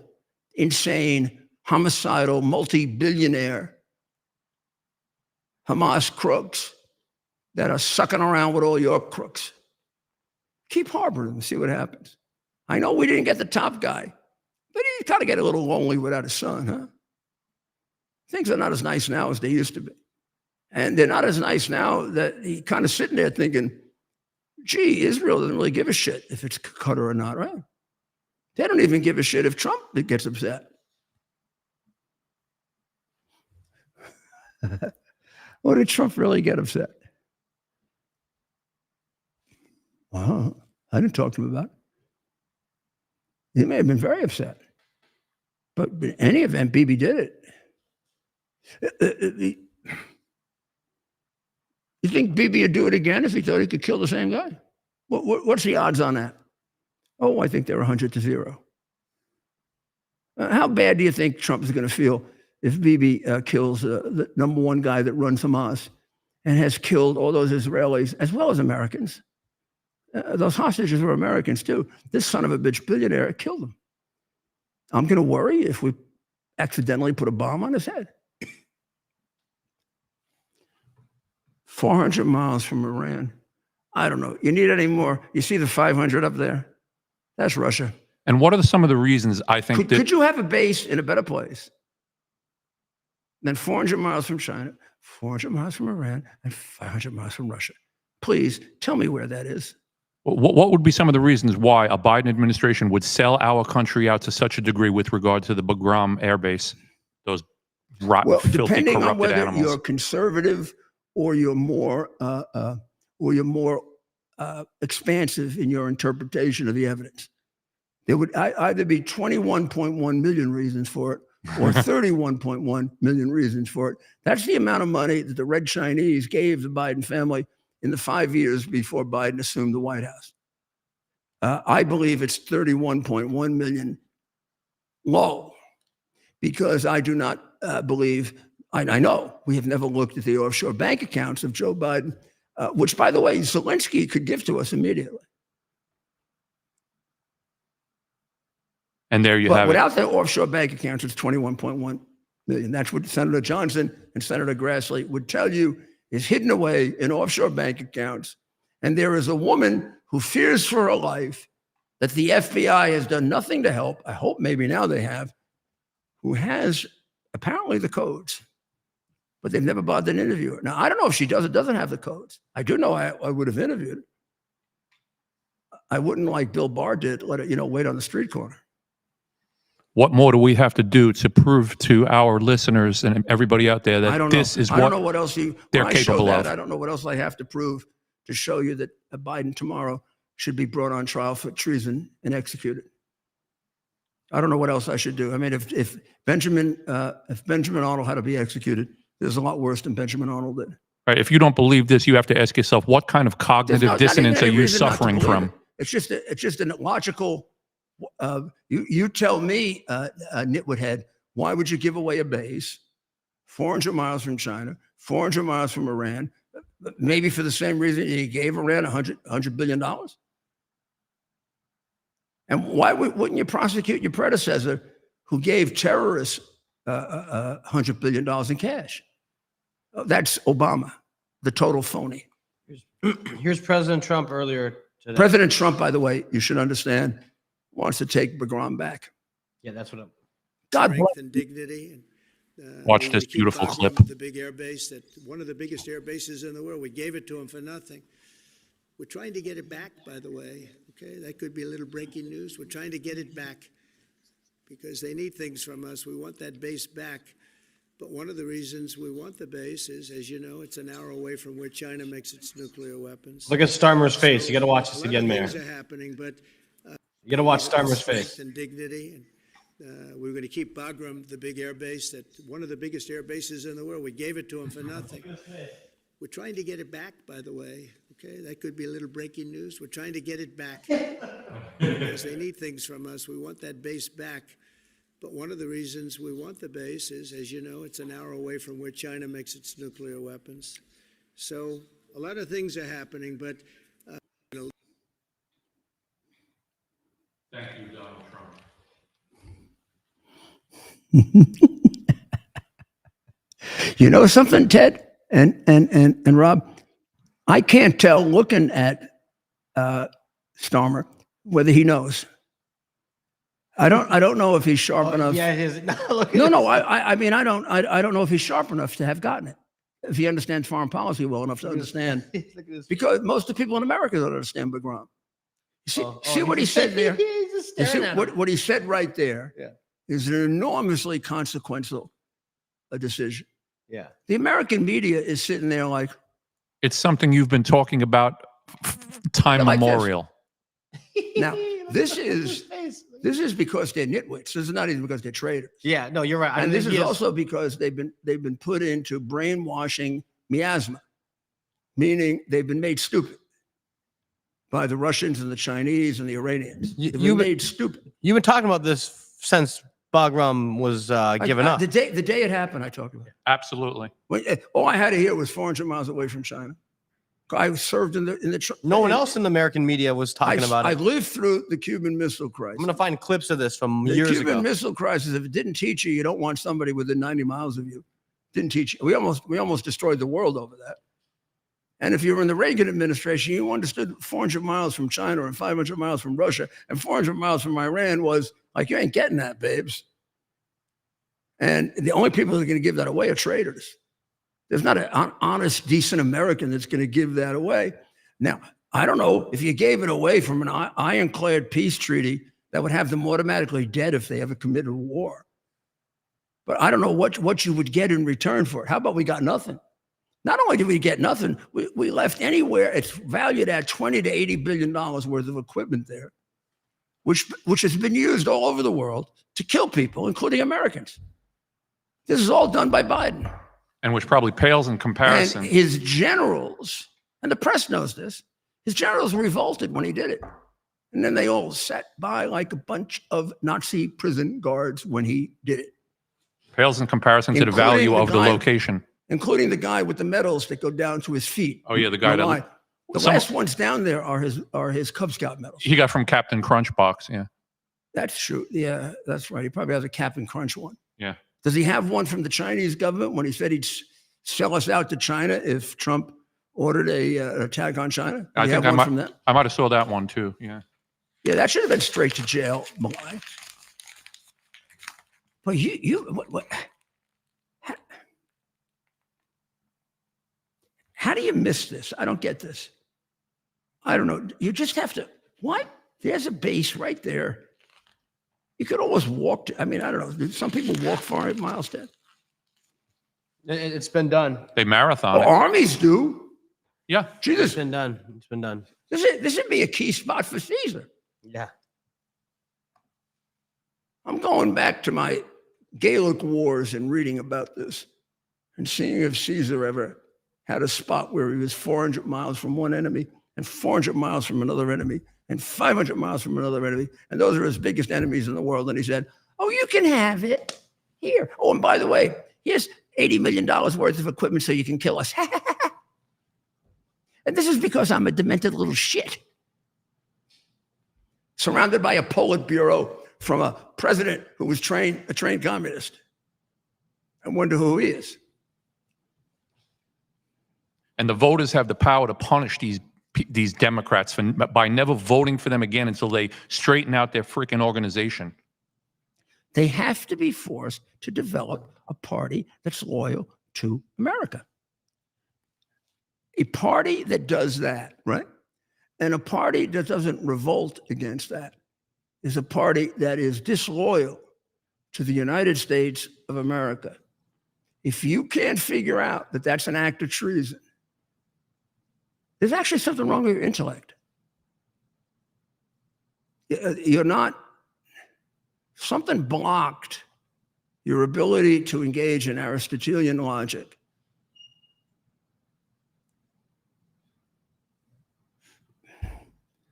S1: insane, homicidal, multi-billionaire Hamas crooks that are sucking around with all your crooks. Keep harboring them and see what happens. I know we didn't get the top guy, but he kind of get a little lonely without his son, huh? Things are not as nice now as they used to be. And they're not as nice now that he's kind of sitting there thinking, gee, Israel doesn't really give a shit if it's Qatar or not, right? They don't even give a shit if Trump gets upset. Or did Trump really get upset? Well, I didn't talk to him about it. He may have been very upset. But in any event, Bibi did it. You think Bibi would do it again if he thought he could kill the same guy? What's the odds on that? Oh, I think they're 100 to 0. How bad do you think Trump is going to feel if Bibi kills the number one guy that runs Hamas and has killed all those Israelis as well as Americans? Those hostages were Americans too. This son of a bitch billionaire killed them. I'm going to worry if we accidentally put a bomb on his head. 400 miles from Iran. I don't know. You need any more? You see the 500 up there? That's Russia.
S3: And what are some of the reasons I think
S1: Could you have a base in a better place than 400 miles from China, 400 miles from Iran, and 500 miles from Russia? Please tell me where that is.
S3: What would be some of the reasons why a Biden administration would sell our country out to such a degree with regard to the Bagram Airbase, those rotten, filthy,
S1: depending
S3: corrupted
S1: on whether
S3: animals?
S1: you're conservative or you're more expansive in your interpretation of the evidence, there would either be 21.1 million reasons for it or 31.1 million reasons for it. That's the amount of money that the Red Chinese gave the Biden family in the 5 years before Biden assumed the White House. I believe it's 31.1 million low, because I do not believe, I know we have never looked at the offshore bank accounts of Joe Biden, which, by the way, Zelensky could give to us immediately.
S3: And there you
S1: But
S3: have it.
S1: without the offshore bank accounts, it's 21.1 million. That's what Senator Johnson and Senator Grassley would tell you is hidden away in offshore bank accounts. And there is a woman who fears for her life that the FBI has done nothing to help. I hope maybe now they have, who has apparently the codes, but they've never bothered to interview her. Now, I don't know if she does or doesn't have the codes. I do know I would have interviewed her. I wouldn't, like Bill Barr did, let her, wait on the street corner.
S3: What more do we have to do to prove to our listeners and everybody out there that this is
S1: I don't know what else
S3: they're capable of?
S1: I don't know what else I have to prove to show you that Biden tomorrow should be brought on trial for treason and executed. I don't know what else I should do. I mean, if Benjamin Arnold had to be executed, there's a lot worse than Benjamin Arnold did.
S3: Right. If you don't believe this, you have to ask yourself, what kind of cognitive dissonance are you suffering from?
S1: It's just an illogical. You tell me, nitwit head, why would you give away a base 400 miles from China, 400 miles from Iran, maybe for the same reason you gave Iran $100 billion? And why wouldn't you prosecute your predecessor who gave terrorists $100 billion in cash? That's Obama, the total phony.
S2: Here's President Trump earlier today.
S1: President Trump, by the way, you should understand, wants to take Bagram back.
S2: Yeah, that's what I'm.
S1: God bless.
S8: And dignity. And,
S3: Watch this beautiful clip.
S8: The big air base, that one of the biggest air bases in the world. We gave it to them for nothing. We're trying to get it back, by the way. Okay, that could be a little breaking news. We're trying to get it back because they need things from us. We want that base back. But one of the reasons we want the base is, as you know, it's an hour away from where China makes its nuclear weapons.
S2: Look at Starmer's face. You got to watch this again, Mayor.
S8: Things are happening, but
S2: you got to watch Starmer's face.
S8: And dignity. And we're going to keep Bagram, the big air base, that one of the biggest air bases in the world. We gave it to them for nothing. We're trying to get it back, by the way. Okay, that could be a little breaking news. We're trying to get it back because they need things from us. We want that base back. But one of the reasons we want the base is, as you know, it's an hour away from where China makes its nuclear weapons. So a lot of things are happening, but
S3: Thank you, Donald Trump.
S1: You know something, Ted and Rob? I can't tell looking at Starmer whether he knows. I don't know if he's sharp enough.
S2: Yeah, it is.
S1: No. I mean, I don't know if he's sharp enough to have gotten it. If he understands foreign policy well enough to understand, because most of the people in America don't understand Bagram. See what he said there? You see what he said right there is an enormously consequential decision.
S2: Yeah.
S1: The American media is sitting there like,
S3: It's something you've been talking about time
S1: like
S3: memorial.
S1: now this is because they're nitwits. This is not even because they're traitors.
S2: Yeah, no, you're right.
S1: And this is also because they've been put into brainwashing miasma, meaning they've been made stupid by the Russians and the Chinese and the Iranians. They've been made stupid.
S2: You've been talking about this since Bagram was given up.
S1: The day it happened, I talked about it.
S3: Absolutely.
S1: All I had to hear was 400 miles away from China. I served in the.
S2: No one else in the American media was talking about
S1: I
S2: it.
S1: lived through the Cuban Missile Crisis.
S2: I'm going to find clips of this from
S1: The
S2: years
S1: Cuban
S2: ago.
S1: Missile Crisis. If it didn't teach you, you don't want somebody within 90 miles of you. Didn't teach you. We almost destroyed the world over that. And if you were in the Reagan administration, you understood 400 miles from China and 500 miles from Russia and 400 miles from Iran was like, you ain't getting that, babes. And the only people that are going to give that away are traitors. There's not an honest, decent American that's going to give that away. Now, I don't know if you gave it away from an ironclad peace treaty that would have them automatically dead if they ever committed war. But I don't know what you would get in return for it. How about we got nothing? Not only did we get nothing, we left anywhere. It's valued at $20 to $80 billion worth of equipment there, which has been used all over the world to kill people, including Americans. This is all done by Biden.
S3: And which probably pales in comparison.
S1: And his generals, and the press knows this, his generals revolted when he did it. And then they all sat by like a bunch of Nazi prison guards when he did it.
S3: Pales in comparison to the value of the location.
S1: Including the guy with the medals that go down to his feet.
S3: Oh yeah, the guy that
S1: the last ones down there are his Cub Scout medals.
S3: he got from Captain Crunch box. Yeah.
S1: That's true. Yeah, that's right. He probably has a Captain Crunch one.
S3: Yeah.
S1: Does he have one from the Chinese government when he said he'd sell us out to China if Trump ordered an attack on China?
S3: I think I might have saw that one too. Yeah.
S1: Yeah, that should have been straight to jail, Malai. But what? How do you miss this? I don't get this. I don't know. You just have to, what? There's a base right there. You could almost walk I don't know. Some people walk 400 miles, Dad.
S2: It's been done.
S3: They marathon
S1: Well,
S3: it.
S1: armies do.
S3: Yeah.
S1: Jesus,
S2: It's been done. It's been done.
S1: this would be a key spot for Caesar.
S2: Yeah.
S1: I'm going back to my Gaelic wars and reading about this and seeing if Caesar ever had a spot where he was 400 miles from one enemy and 400 miles from another enemy and 500 miles from another enemy. And those are his biggest enemies in the world. And he said, oh, you can have it here. Oh, and by the way, here's $80 million worth of equipment so you can kill us. And this is because I'm a demented little shit. Surrounded by a Politburo from a president who was a trained communist. I wonder who he is.
S3: And the voters have the power to punish these Democrats by never voting for them again until they straighten out their freaking organization.
S1: They have to be forced to develop a party that's loyal to America. A party that does that, right? And a party that doesn't revolt against that is a party that is disloyal to the United States of America. If you can't figure out that that's an act of treason, there's actually something wrong with your intellect. You're not, something blocked your ability to engage in Aristotelian logic.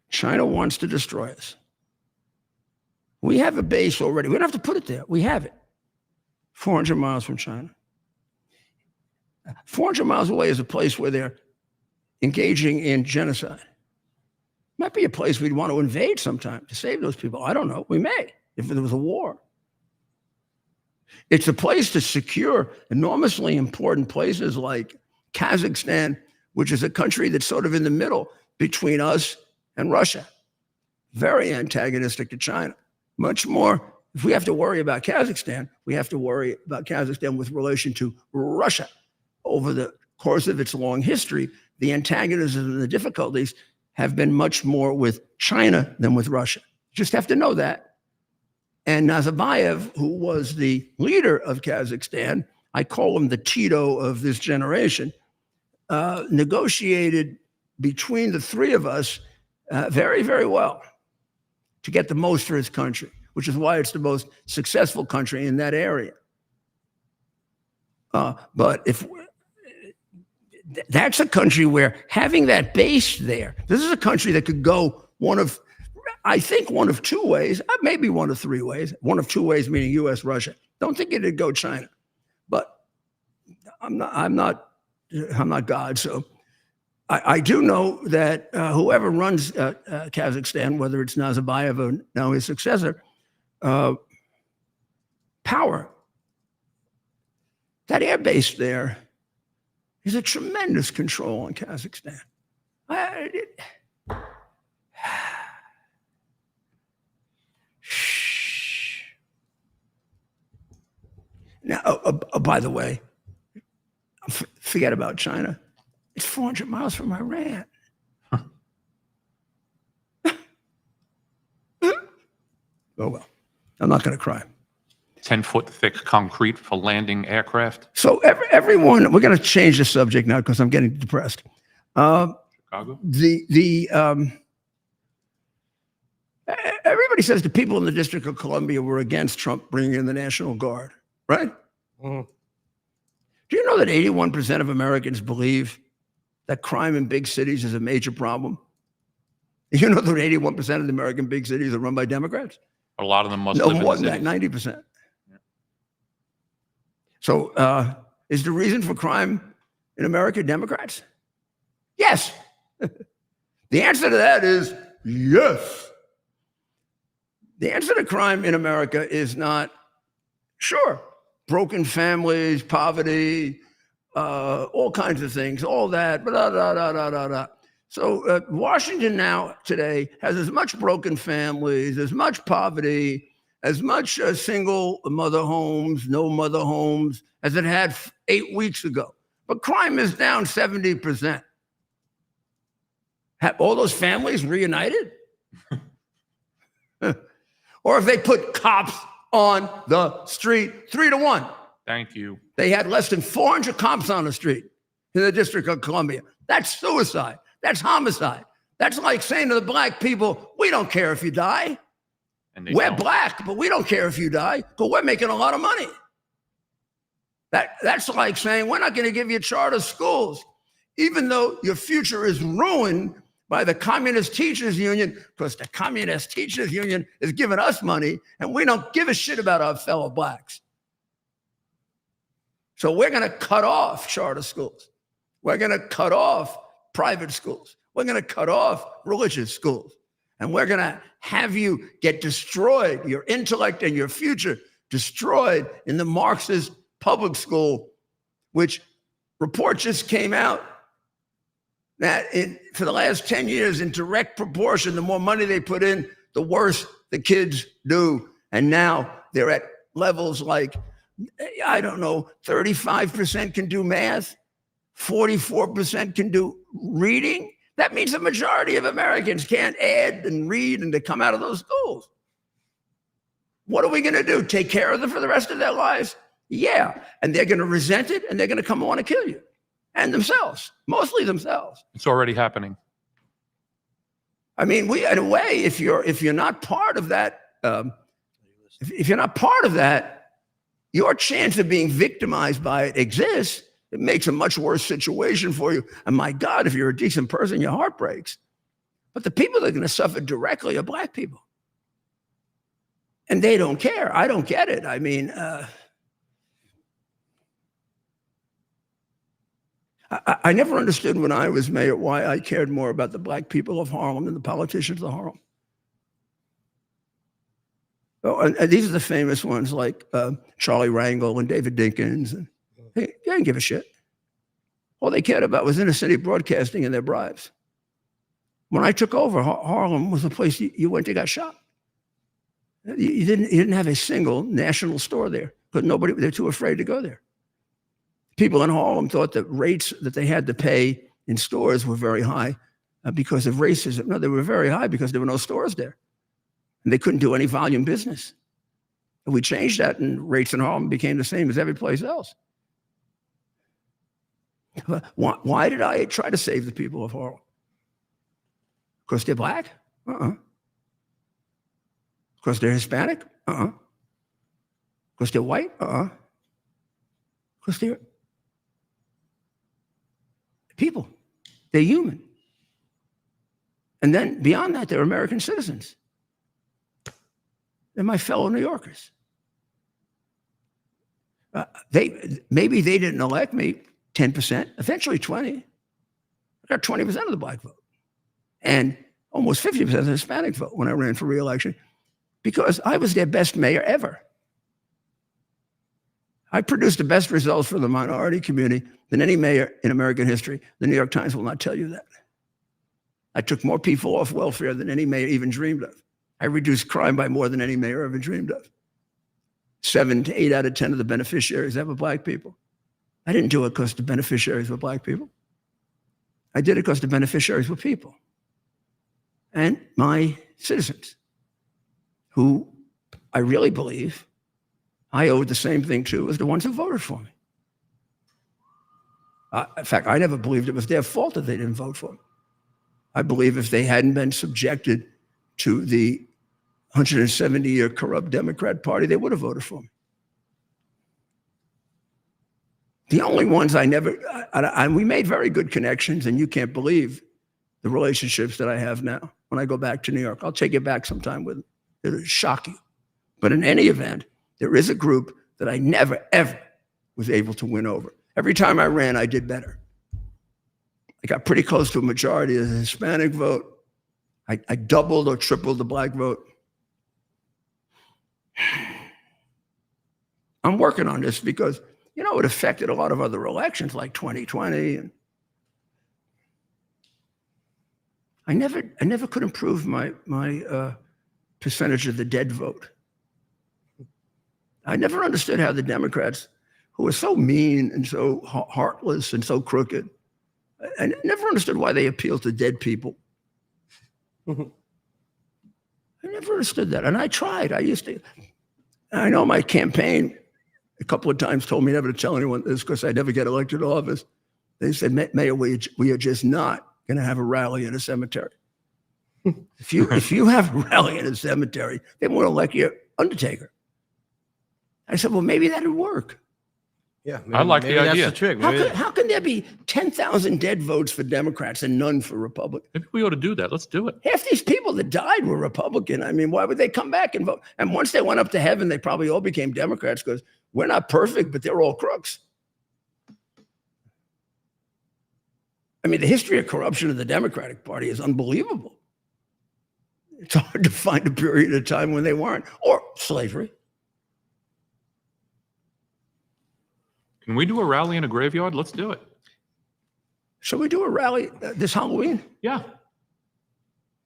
S1: China wants to destroy us. We have a base already. We don't have to put it there. We have it. 400 miles from China. 400 miles away is a place where they're engaging in genocide. Might be a place we'd want to invade sometime to save those people. I don't know. We may, if there was a war. It's a place to secure enormously important places like Kazakhstan, which is a country that's sort of in the middle between us and Russia. Very antagonistic to China. Much more, if we have to worry about Kazakhstan, we have to worry about Kazakhstan with relation to Russia. Over the course of its long history, the antagonism and the difficulties have been much more with China than with Russia. You just have to know that. And Nazarbayev, who was the leader of Kazakhstan, I call him the Tito of this generation, negotiated between the three of us very, very well to get the most for his country, which is why it's the most successful country in that area. But if that's a country where having that base there, this is a country that could go one of I think one of two ways, maybe one of three ways, one of two ways, meaning U.S., Russia. Don't think it'd go China, but I'm not God. So I do know that whoever runs Kazakhstan, whether it's Nazarbayev or now his successor, power. That air base there is a tremendous control on Kazakhstan. Now, by the way, forget about China. It's 400 miles from Iran. Oh, well, I'm not going to cry.
S3: 10-foot thick concrete for landing aircraft.
S1: So everyone, we're going to change the subject now because I'm getting depressed.
S3: Chicago?
S1: Everybody says the people in the District of Columbia were against Trump bringing in the National Guard, right? Mm-hmm. Do you know that 81% of Americans believe that crime in big cities is a major problem? You know that 81% of the American big cities are run by Democrats?
S3: A lot of them must
S1: No
S3: live
S1: more
S3: in
S1: than that,
S3: cities.
S1: 90%. So is the reason for crime in America Democrats? Yes. The answer to that is yes. The answer to crime in America is not, sure, broken families, poverty, all kinds of things, all that, blah, blah, blah, blah, blah, blah. So Washington now today has as much broken families, as much poverty, as much single mother homes, no mother homes, as it had 8 weeks ago. But crime is down 70%. Have all those families reunited? Or if they put cops on the street 3-1.
S3: Thank you.
S1: They had less than 400 cops on the street in the District of Columbia. That's suicide. That's homicide. That's like saying to the black people, we don't care if you die.
S3: And they
S1: We're
S3: don't.
S1: black, but we don't care if you die, but we're making a lot of money. That's like saying we're not going to give you charter schools, even though your future is ruined by the Communist Teachers Union, because the Communist Teachers Union is giving us money, and we don't give a shit about our fellow blacks. So we're going to cut off charter schools. We're going to cut off private schools. We're going to cut off religious schools. And we're going to have you get destroyed, your intellect and your future destroyed in the Marxist public school, which report just came out that for the last 10 years, in direct proportion, the more money they put in, the worse the kids do. And now they're at levels like, I don't know, 35% can do math, 44% can do reading. That means the majority of Americans can't add and read and to come out of those schools. What are we going to do? Take care of them for the rest of their lives? Yeah. And they're going to resent it, and they're going to come and want to kill you. And themselves, mostly themselves.
S3: It's already happening.
S1: I mean, in a way, if you're not part of that, if you're not part of that, your chance of being victimized by it exists. It makes a much worse situation for you. And my God, if you're a decent person, your heart breaks. But the people that are going to suffer directly are black people. And they don't care. I don't get it. I mean, I never understood when I was mayor why I cared more about the black people of Harlem than the politicians of Harlem. Oh, and these are the famous ones like Charlie Rangel and David Dinkins. And they didn't give a shit. All they cared about was inner city broadcasting and their bribes. When I took over, Harlem was a place you went to got shot. You didn't have a single national store there because they're too afraid to go there. People in Harlem thought that rates that they had to pay in stores were very high because of racism. No, they were very high because there were no stores there. And they couldn't do any volume business. And we changed that, and rates in Harlem became the same as every place else. Why did I try to save the people of Harlem? Because they're black? Because they're Hispanic? Because they're white? Because they're people. They're human. And then beyond that, they're American citizens. They're my fellow New Yorkers. Maybe they didn't elect me 10%, eventually 20. I got 20% of the black vote and almost 50% of the Hispanic vote when I ran for re-election because I was their best mayor ever. I produced the best results for the minority community than any mayor in American history. The New York Times will not tell you that. I took more people off welfare than any mayor even dreamed of. I reduced crime by more than any mayor ever dreamed of. 7 to 8 out of 10 of the beneficiaries ever black people. I didn't do it because the beneficiaries were black people. I did it because the beneficiaries were people. And my citizens, who I really believe I owed the same thing to as the ones who voted for me. In fact, I never believed it was their fault that they didn't vote for me. I believe if they hadn't been subjected to the 170-year corrupt Democrat Party, they would have voted for me. The only ones I never, and we made very good connections, and you can't believe the relationships that I have now when I go back to New York. I'll take you back sometime with them. It'll shock you. But in any event, there is a group that I never, ever was able to win over. Every time I ran, I did better. I got pretty close to a majority of the Hispanic vote. I doubled or tripled the black vote. I'm working on this because, you know, it affected a lot of other elections like 2020. And I never could improve my percentage of the dead vote. I never understood how the Democrats, who are so mean and so heartless and so crooked, I never understood why they appeal to dead people. I never understood that. And I tried. I know my campaign a couple of times told me never to tell anyone this because I'd never get elected to office. They said, Mayor, we are just not going to have a rally in a cemetery. If you have a rally in a cemetery, they won't elect you undertaker. I said, well, maybe that'd work.
S2: Yeah,
S3: I like the idea.
S2: That's the trick.
S1: How can there be 10,000 dead votes for Democrats and none for Republicans?
S3: Maybe we ought to do that. Let's do it.
S1: Half these people that died were Republican. I mean, why would they come back and vote? And once they went up to heaven, they probably all became Democrats because we're not perfect, but they're all crooks. I mean, the history of corruption of the Democratic Party is unbelievable. It's hard to find a period of time when they weren't, or slavery.
S3: Can we do a rally in a graveyard? Let's do it.
S1: Shall we do a rally this Halloween?
S3: Yeah.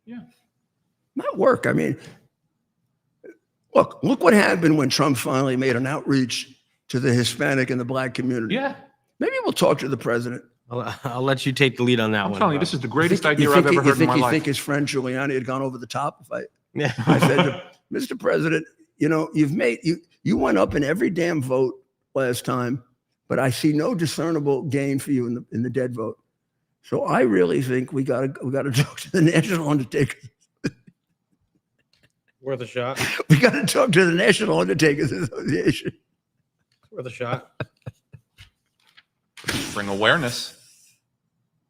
S3: Yeah.
S1: Might work. I mean, look what happened when Trump finally made an outreach to the Hispanic and the black community.
S3: Yeah.
S1: Maybe we'll talk to the president.
S2: I'll let you take the lead on that
S3: I'm
S2: one.
S3: telling you, this is the greatest idea I've ever heard in my
S1: You
S3: life.
S1: think his friend Giuliani had gone over the top?
S2: Yeah.
S1: I said, to Mr. President, you know, you went up in every damn vote last time, but I see no discernible gain for you in the dead vote. So I really think we got to talk to the National Undertakers.
S2: Worth a shot.
S1: We got to talk to the National Undertakers Association.
S2: Worth a shot.
S3: Bring awareness.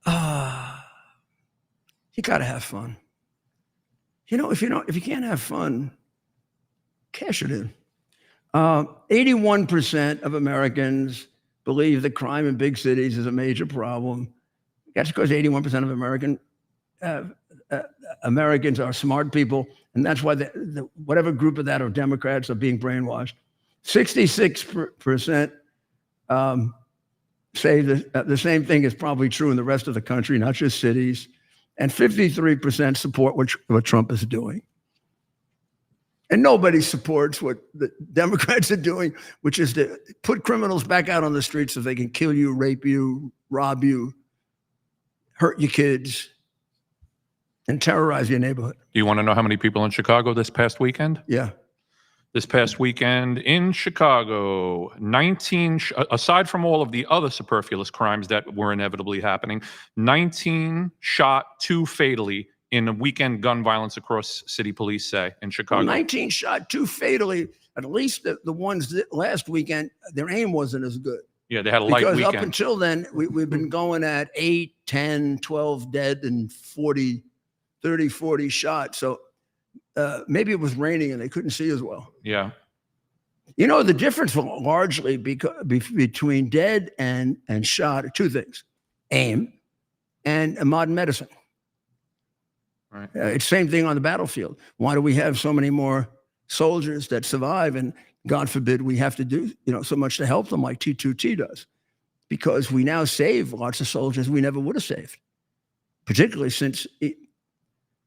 S1: You got to have fun. You know, if you can't have fun, cash it in. 81% of Americans believe that crime in big cities is a major problem. That's because 81% of Americans are smart people, and that's why whatever group of that are Democrats are being brainwashed. 66% say that the same thing is probably true in the rest of the country, not just cities, and 53% support what Trump is doing. And nobody supports what the Democrats are doing, which is to put criminals back out on the streets so they can kill you, rape you, rob you, hurt your kids, and terrorize your neighborhood.
S3: Do you want to know how many people in Chicago this past weekend?
S1: Yeah.
S3: This past weekend in Chicago, 19, aside from all of the other superfluous crimes that were inevitably happening, 19 shot, 2 fatally in a weekend gun violence across city police say in Chicago.
S1: 19 shot, 2 fatally. At least the ones that last weekend, their aim wasn't as good.
S3: Yeah, they had a light
S1: because
S3: weekend.
S1: Up until then, we've been going at 8, 10, 12 dead and 30, 40 shot. So maybe it was raining and they couldn't see as well.
S3: Yeah.
S1: You know, the difference largely between dead and shot are two things: aim and modern medicine.
S3: Right.
S1: It's the same thing on the battlefield. Why do we have so many more soldiers that survive? And God forbid we have to do, so much to help them like T2T does, because we now save lots of soldiers we never would have saved, particularly since,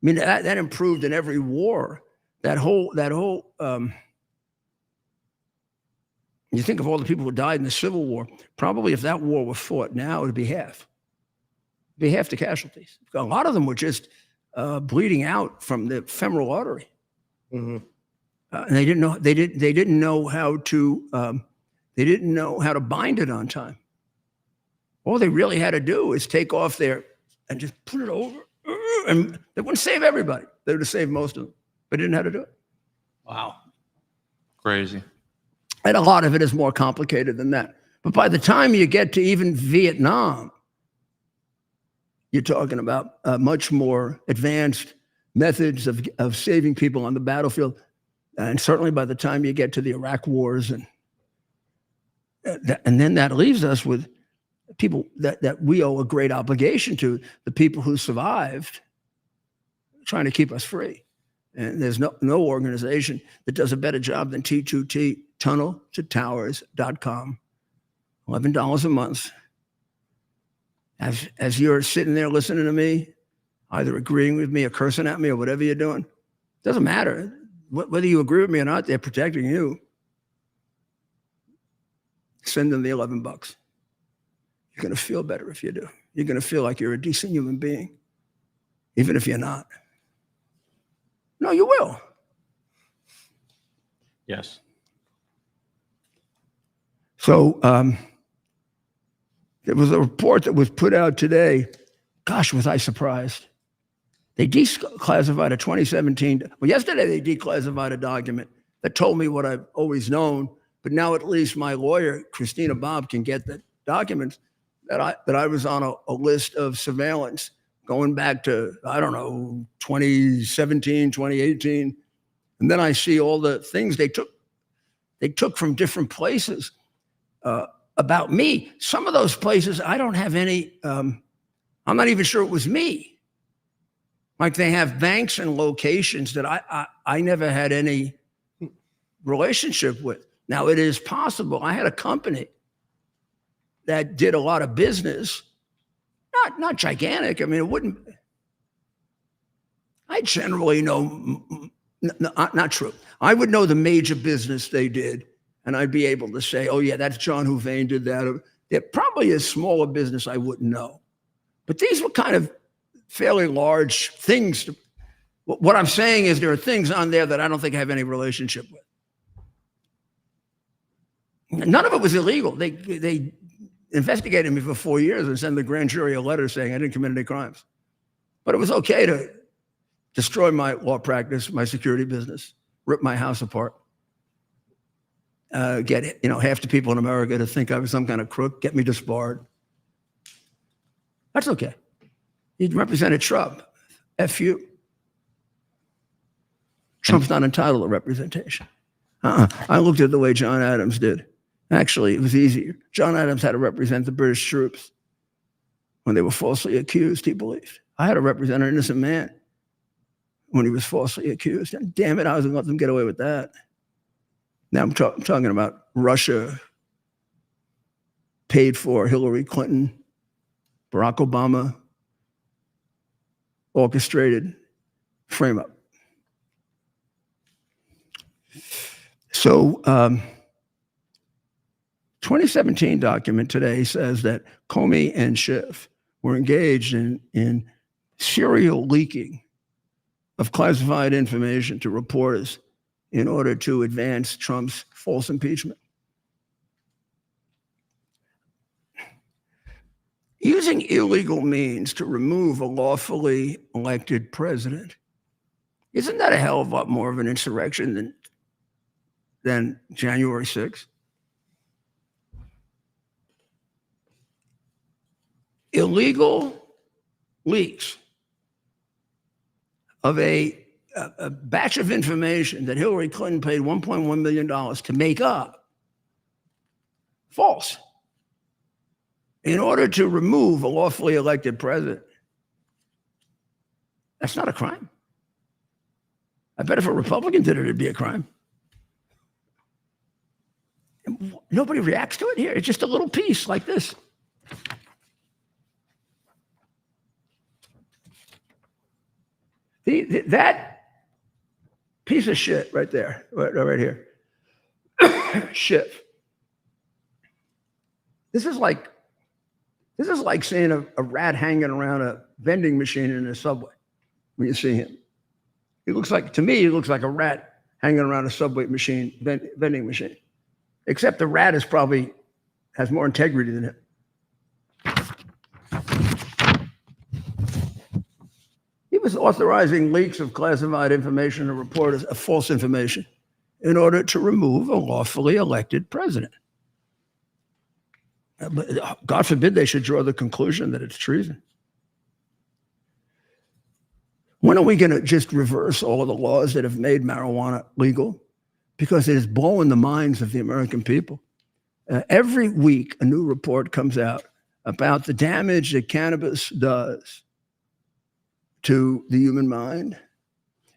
S1: that improved in every war. That whole, you think of all the people who died in the Civil War, probably if that war were fought now, it would be half. It'd be half the casualties. A lot of them were just bleeding out from the femoral artery.
S2: Mm-hmm.
S1: And they didn't know how to bind it on time. All they really had to do is take off there and just put it over, and they wouldn't save everybody. They would have saved most of them, but they didn't know how to do it.
S2: Wow.
S3: Crazy.
S1: And a lot of it is more complicated than that. But by the time you get to even Vietnam, you're talking about much more advanced methods of saving people on the battlefield. And certainly by the time you get to the Iraq wars, and then that leaves us with people that we owe a great obligation to, the people who survived, trying to keep us free. And there's no organization that does a better job than T2T, tunneltotowers.com, $11 a month. As you're sitting there listening to me, either agreeing with me or cursing at me or whatever you're doing, doesn't matter. Whether you agree with me or not, they're protecting you. Send them the $11. You're going to feel better if you do. You're going to feel like you're a decent human being, even if you're not. No, you will.
S2: Yes.
S1: So there was a report that was put out today. Gosh, was I surprised. They declassified a 2017, yesterday they declassified a document that told me what I've always known, but now at least my lawyer, Christina Bob, can get the documents that I was on a list of surveillance going back to, 2017, 2018. And then I see all the things they took from different places about me. Some of those places, I don't have any, I'm not even sure it was me. Like they have banks and locations that I never had any relationship with. Now it is possible. I had a company that did a lot of business, not gigantic. I mean, it wouldn't. I generally know, not true. I would know the major business they did, and I'd be able to say, oh yeah, that's John Houvain did that. There probably is smaller business I wouldn't know, but these were kind of fairly large things. What I'm saying is there are things on there that I don't think I have any relationship with. None of it was illegal. They investigated me for 4 years and sent the grand jury a letter saying I didn't commit any crimes. But it was okay to destroy my law practice, my security business, rip my house apart, get half the people in America to think I was some kind of crook, get me disbarred. That's okay. You represented Trump. F you. Trump's not entitled to representation. I looked at the way John Adams did. Actually, it was easier. John Adams had to represent the British troops when they were falsely accused, he believed. I had to represent an innocent man when he was falsely accused. And damn it, I was going to let them get away with that. Now I'm talking about Russia paid for Hillary Clinton, Barack Obama, orchestrated frame up. So 2017 document today says that Comey and Schiff were engaged in serial leaking of classified information to reporters in order to advance Trump's false impeachment. Using illegal means to remove a lawfully elected president, isn't that a hell of a lot more of an insurrection than January 6th? Illegal leaks of a a batch of information that Hillary Clinton paid $1.1 million to make up, false, in order to remove a lawfully elected president. That's not a crime. I bet if a Republican did it, it'd be a crime. And nobody reacts to it here. It's just a little piece like this. That piece of shit right there, right here, Schiff. This is like seeing a rat hanging around a vending machine in a subway when you see him. To me, he looks like a rat hanging around a subway machine, vending machine. Except the rat has more integrity than him. He was authorizing leaks of classified information to report as false information in order to remove a lawfully elected president. God forbid they should draw the conclusion that it's treason. When are we going to just reverse all of the laws that have made marijuana legal? Because it is blowing the minds of the American people. Every week, a new report comes out about the damage that cannabis does to the human mind,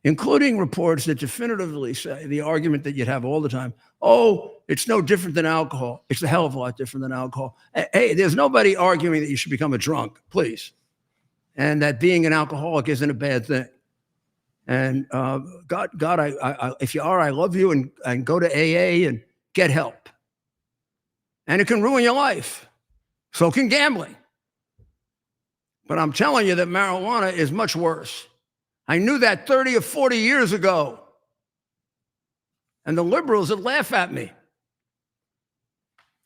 S1: including reports that definitively say the argument that you'd have all the time, oh, it's no different than alcohol. It's a hell of a lot different than alcohol. Hey, there's nobody arguing that you should become a drunk, please. And that being an alcoholic isn't a bad thing. And God, if you are, I love you, and go to AA and get help. And it can ruin your life. So can gambling. But I'm telling you that marijuana is much worse. I knew that 30 or 40 years ago. And the liberals would laugh at me.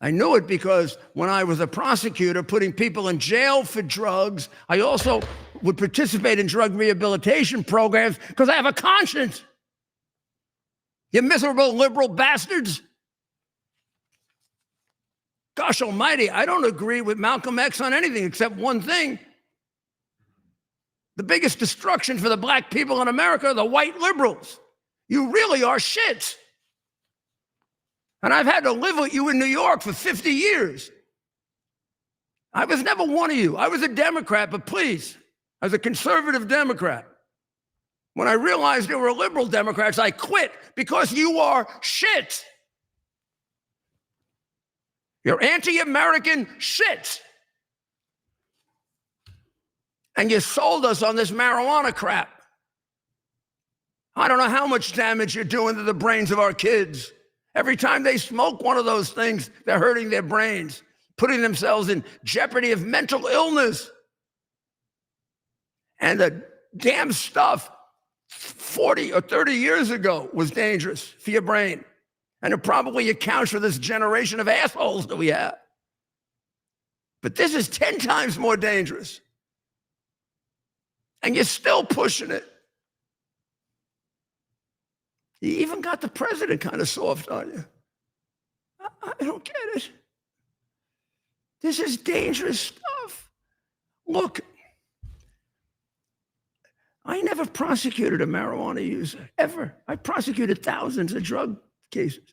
S1: I knew it because when I was a prosecutor putting people in jail for drugs, I also would participate in drug rehabilitation programs because I have a conscience. You miserable liberal bastards. Gosh almighty, I don't agree with Malcolm X on anything except one thing. The biggest destruction for the black people in America are the white liberals. You really are shit. And I've had to live with you in New York for 50 years. I was never one of you. I was a Democrat, but please, I was a conservative Democrat. When I realized there were liberal Democrats, I quit because you are shit. You're anti-American shit. And you sold us on this marijuana crap. I don't know how much damage you're doing to the brains of our kids. Every time they smoke one of those things, they're hurting their brains, putting themselves in jeopardy of mental illness. And the damn stuff 40 or 30 years ago was dangerous for your brain. And it probably accounts for this generation of assholes that we have. But this is 10 times more dangerous. And you're still pushing it. You even got the president kind of soft on you. I don't get it. This is dangerous stuff. Look, I never prosecuted a marijuana user, ever. I prosecuted thousands of drug cases.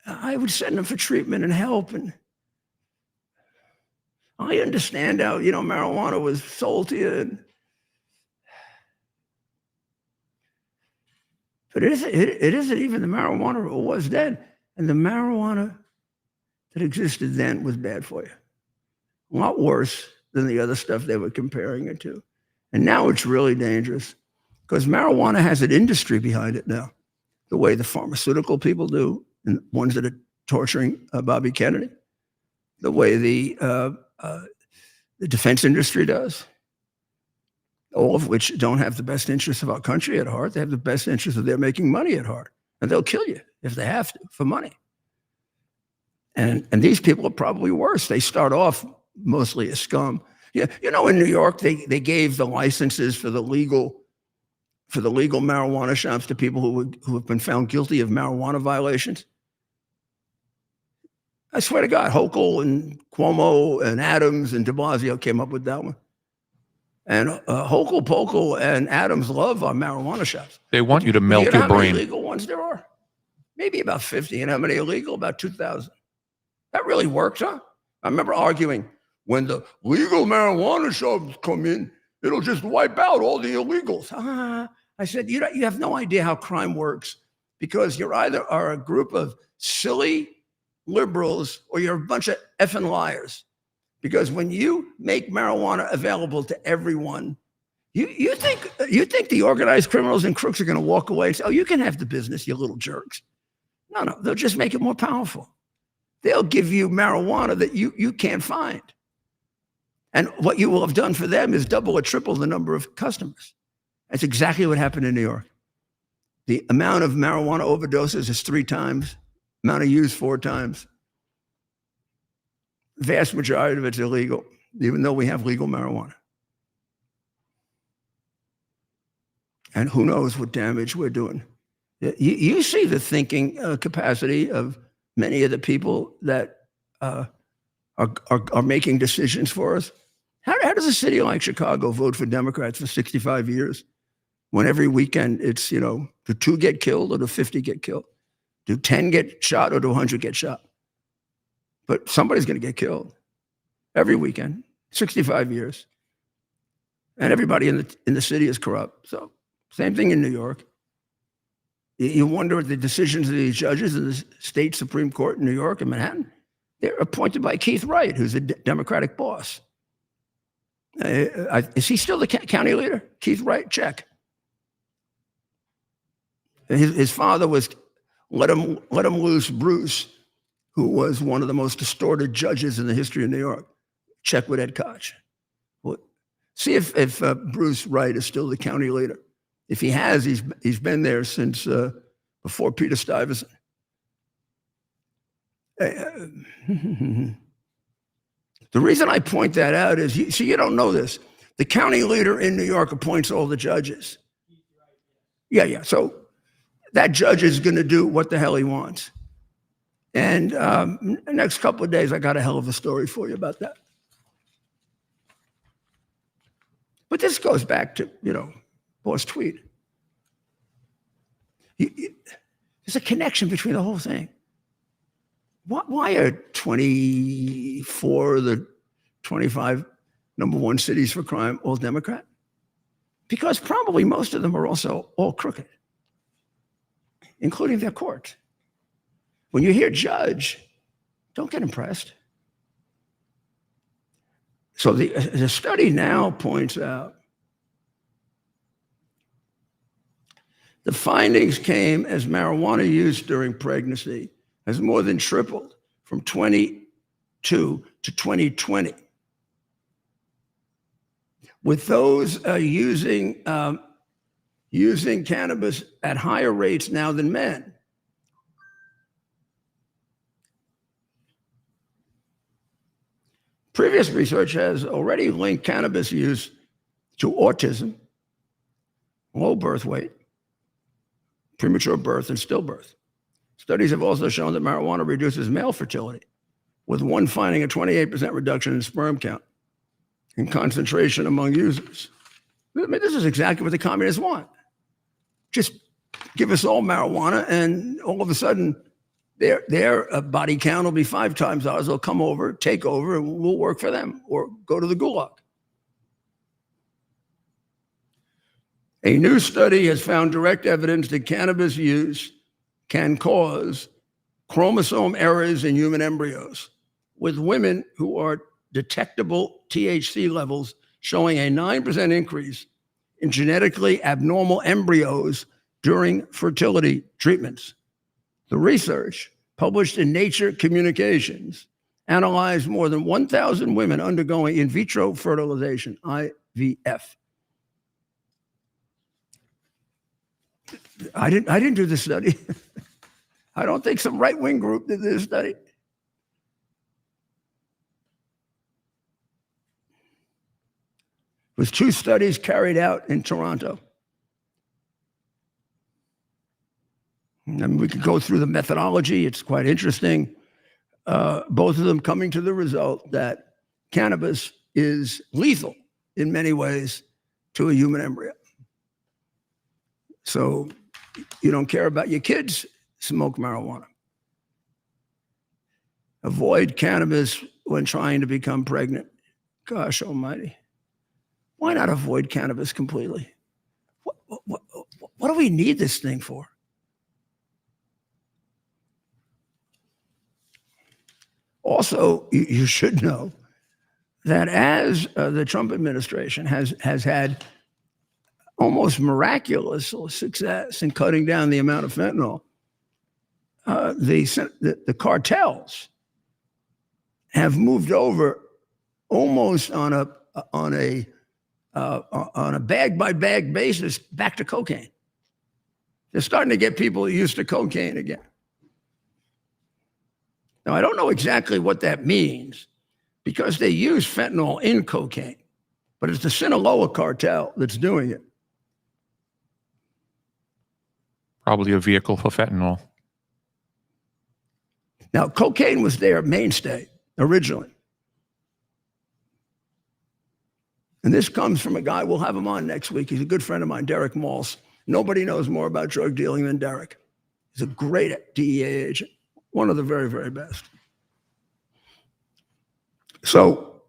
S1: I would send them for treatment and help. And I understand how, marijuana was sold to you. But it isn't even the marijuana it was then. And the marijuana that existed then was bad for you. A lot worse than the other stuff they were comparing it to. And now it's really dangerous because marijuana has an industry behind it now, the way the pharmaceutical people do, and ones that are torturing Bobby Kennedy, the way the defense industry does. All of which don't have the best interests of our country at heart. They have the best interests of their making money at heart. And they'll kill you if they have to for money. And these people are probably worse. They start off mostly as scum. Yeah, in New York, they gave the licenses for the legal marijuana shops to people who have been found guilty of marijuana violations. I swear to God, Hochul and Cuomo and Adams and de Blasio came up with that one. And Hochul Pokel and Adams love our marijuana shops.
S3: They want you to
S1: You
S3: melt
S1: know
S3: your
S1: how many
S3: brain.
S1: illegal ones there are? Maybe about 50. And how many illegal? About 2,000. That really works, huh? I remember arguing, when the legal marijuana shops come in, it'll just wipe out all the illegals. I said, you have no idea how crime works, because you're either are a group of silly liberals or you're a bunch of effing liars. Because when you make marijuana available to everyone, you think the organized criminals and crooks are going to walk away and say, oh, you can have the business, you little jerks. No, they'll just make it more powerful. They'll give you marijuana that you can't find. And what you will have done for them is double or triple the number of customers. That's exactly what happened in New York. The amount of marijuana overdoses is 3 times, amount of use 4 times. Vast majority of it's illegal, even though we have legal marijuana. And who knows what damage we're doing. You see the thinking capacity of many of the people that are making decisions for us. How does a city like Chicago vote for Democrats for 65 years when every weekend it's, do 2 get killed or do 50 get killed? Do 10 get shot or do 100 get shot? But somebody's going to get killed every weekend, 65 years. And everybody in the city is corrupt. So same thing in New York. You wonder the decisions of these judges in the state Supreme Court in New York and Manhattan, they're appointed by Keith Wright, who's a Democratic boss. Is he still the county leader? Keith Wright, check. His father was let him loose Bruce, who was one of the most distorted judges in the history of New York. Check with Ed Koch. See if Bruce Wright is still the county leader. If he has, he's been there since before Peter Stuyvesant. The reason I point that out is, you don't know this. The county leader in New York appoints all the judges. Yeah. So that judge is going to do what the hell he wants. And the next couple of days, I got a hell of a story for you about that. But this goes back to, Boss Tweed. There's a connection between the whole thing. Why are 24 of the 25 #1 cities for crime all Democrat? Because probably most of them are also all crooked, including their courts. When you hear judge, don't get impressed. So the study now points out the findings came as marijuana use during pregnancy has more than tripled from 22 to 2020. With those using cannabis at higher rates now than men. Previous research has already linked cannabis use to autism, low birth weight, premature birth, and stillbirth. Studies have also shown that marijuana reduces male fertility, with one finding a 28% reduction in sperm count and concentration among users. I mean, this is exactly what the communists want. Just give us all marijuana, and all of a sudden, their body count will be 5 times ours. They'll come over, take over, and we'll work for them or go to the gulag. A new study has found direct evidence that cannabis use can cause chromosome errors in human embryos, with women who are detectable THC levels showing a 9% increase in genetically abnormal embryos during fertility treatments. The research, published in Nature Communications, analyzed more than 1,000 women undergoing in vitro fertilization, IVF. I didn't do this study. I don't think some right-wing group did this study. With 2 studies carried out in Toronto. And we could go through the methodology. It's quite interesting. Both of them coming to the result that cannabis is lethal in many ways to a human embryo. So you don't care about your kids, smoke marijuana. Avoid cannabis when trying to become pregnant. Gosh almighty. Why not avoid cannabis completely? What do we need this thing for? Also, you should know that as the Trump administration has had almost miraculous success in cutting down the amount of fentanyl, the cartels have moved over almost on a bag by bag basis back to cocaine. They're starting to get people used to cocaine again. Now, I don't know exactly what that means because they use fentanyl in cocaine, but it's the Sinaloa cartel that's doing it.
S3: Probably a vehicle for fentanyl.
S1: Now, cocaine was their mainstay originally. And this comes from a guy, we'll have him on next week. He's a good friend of mine, Derek Maltz. Nobody knows more about drug dealing than Derek. He's a great DEA agent, one of the very, very best. So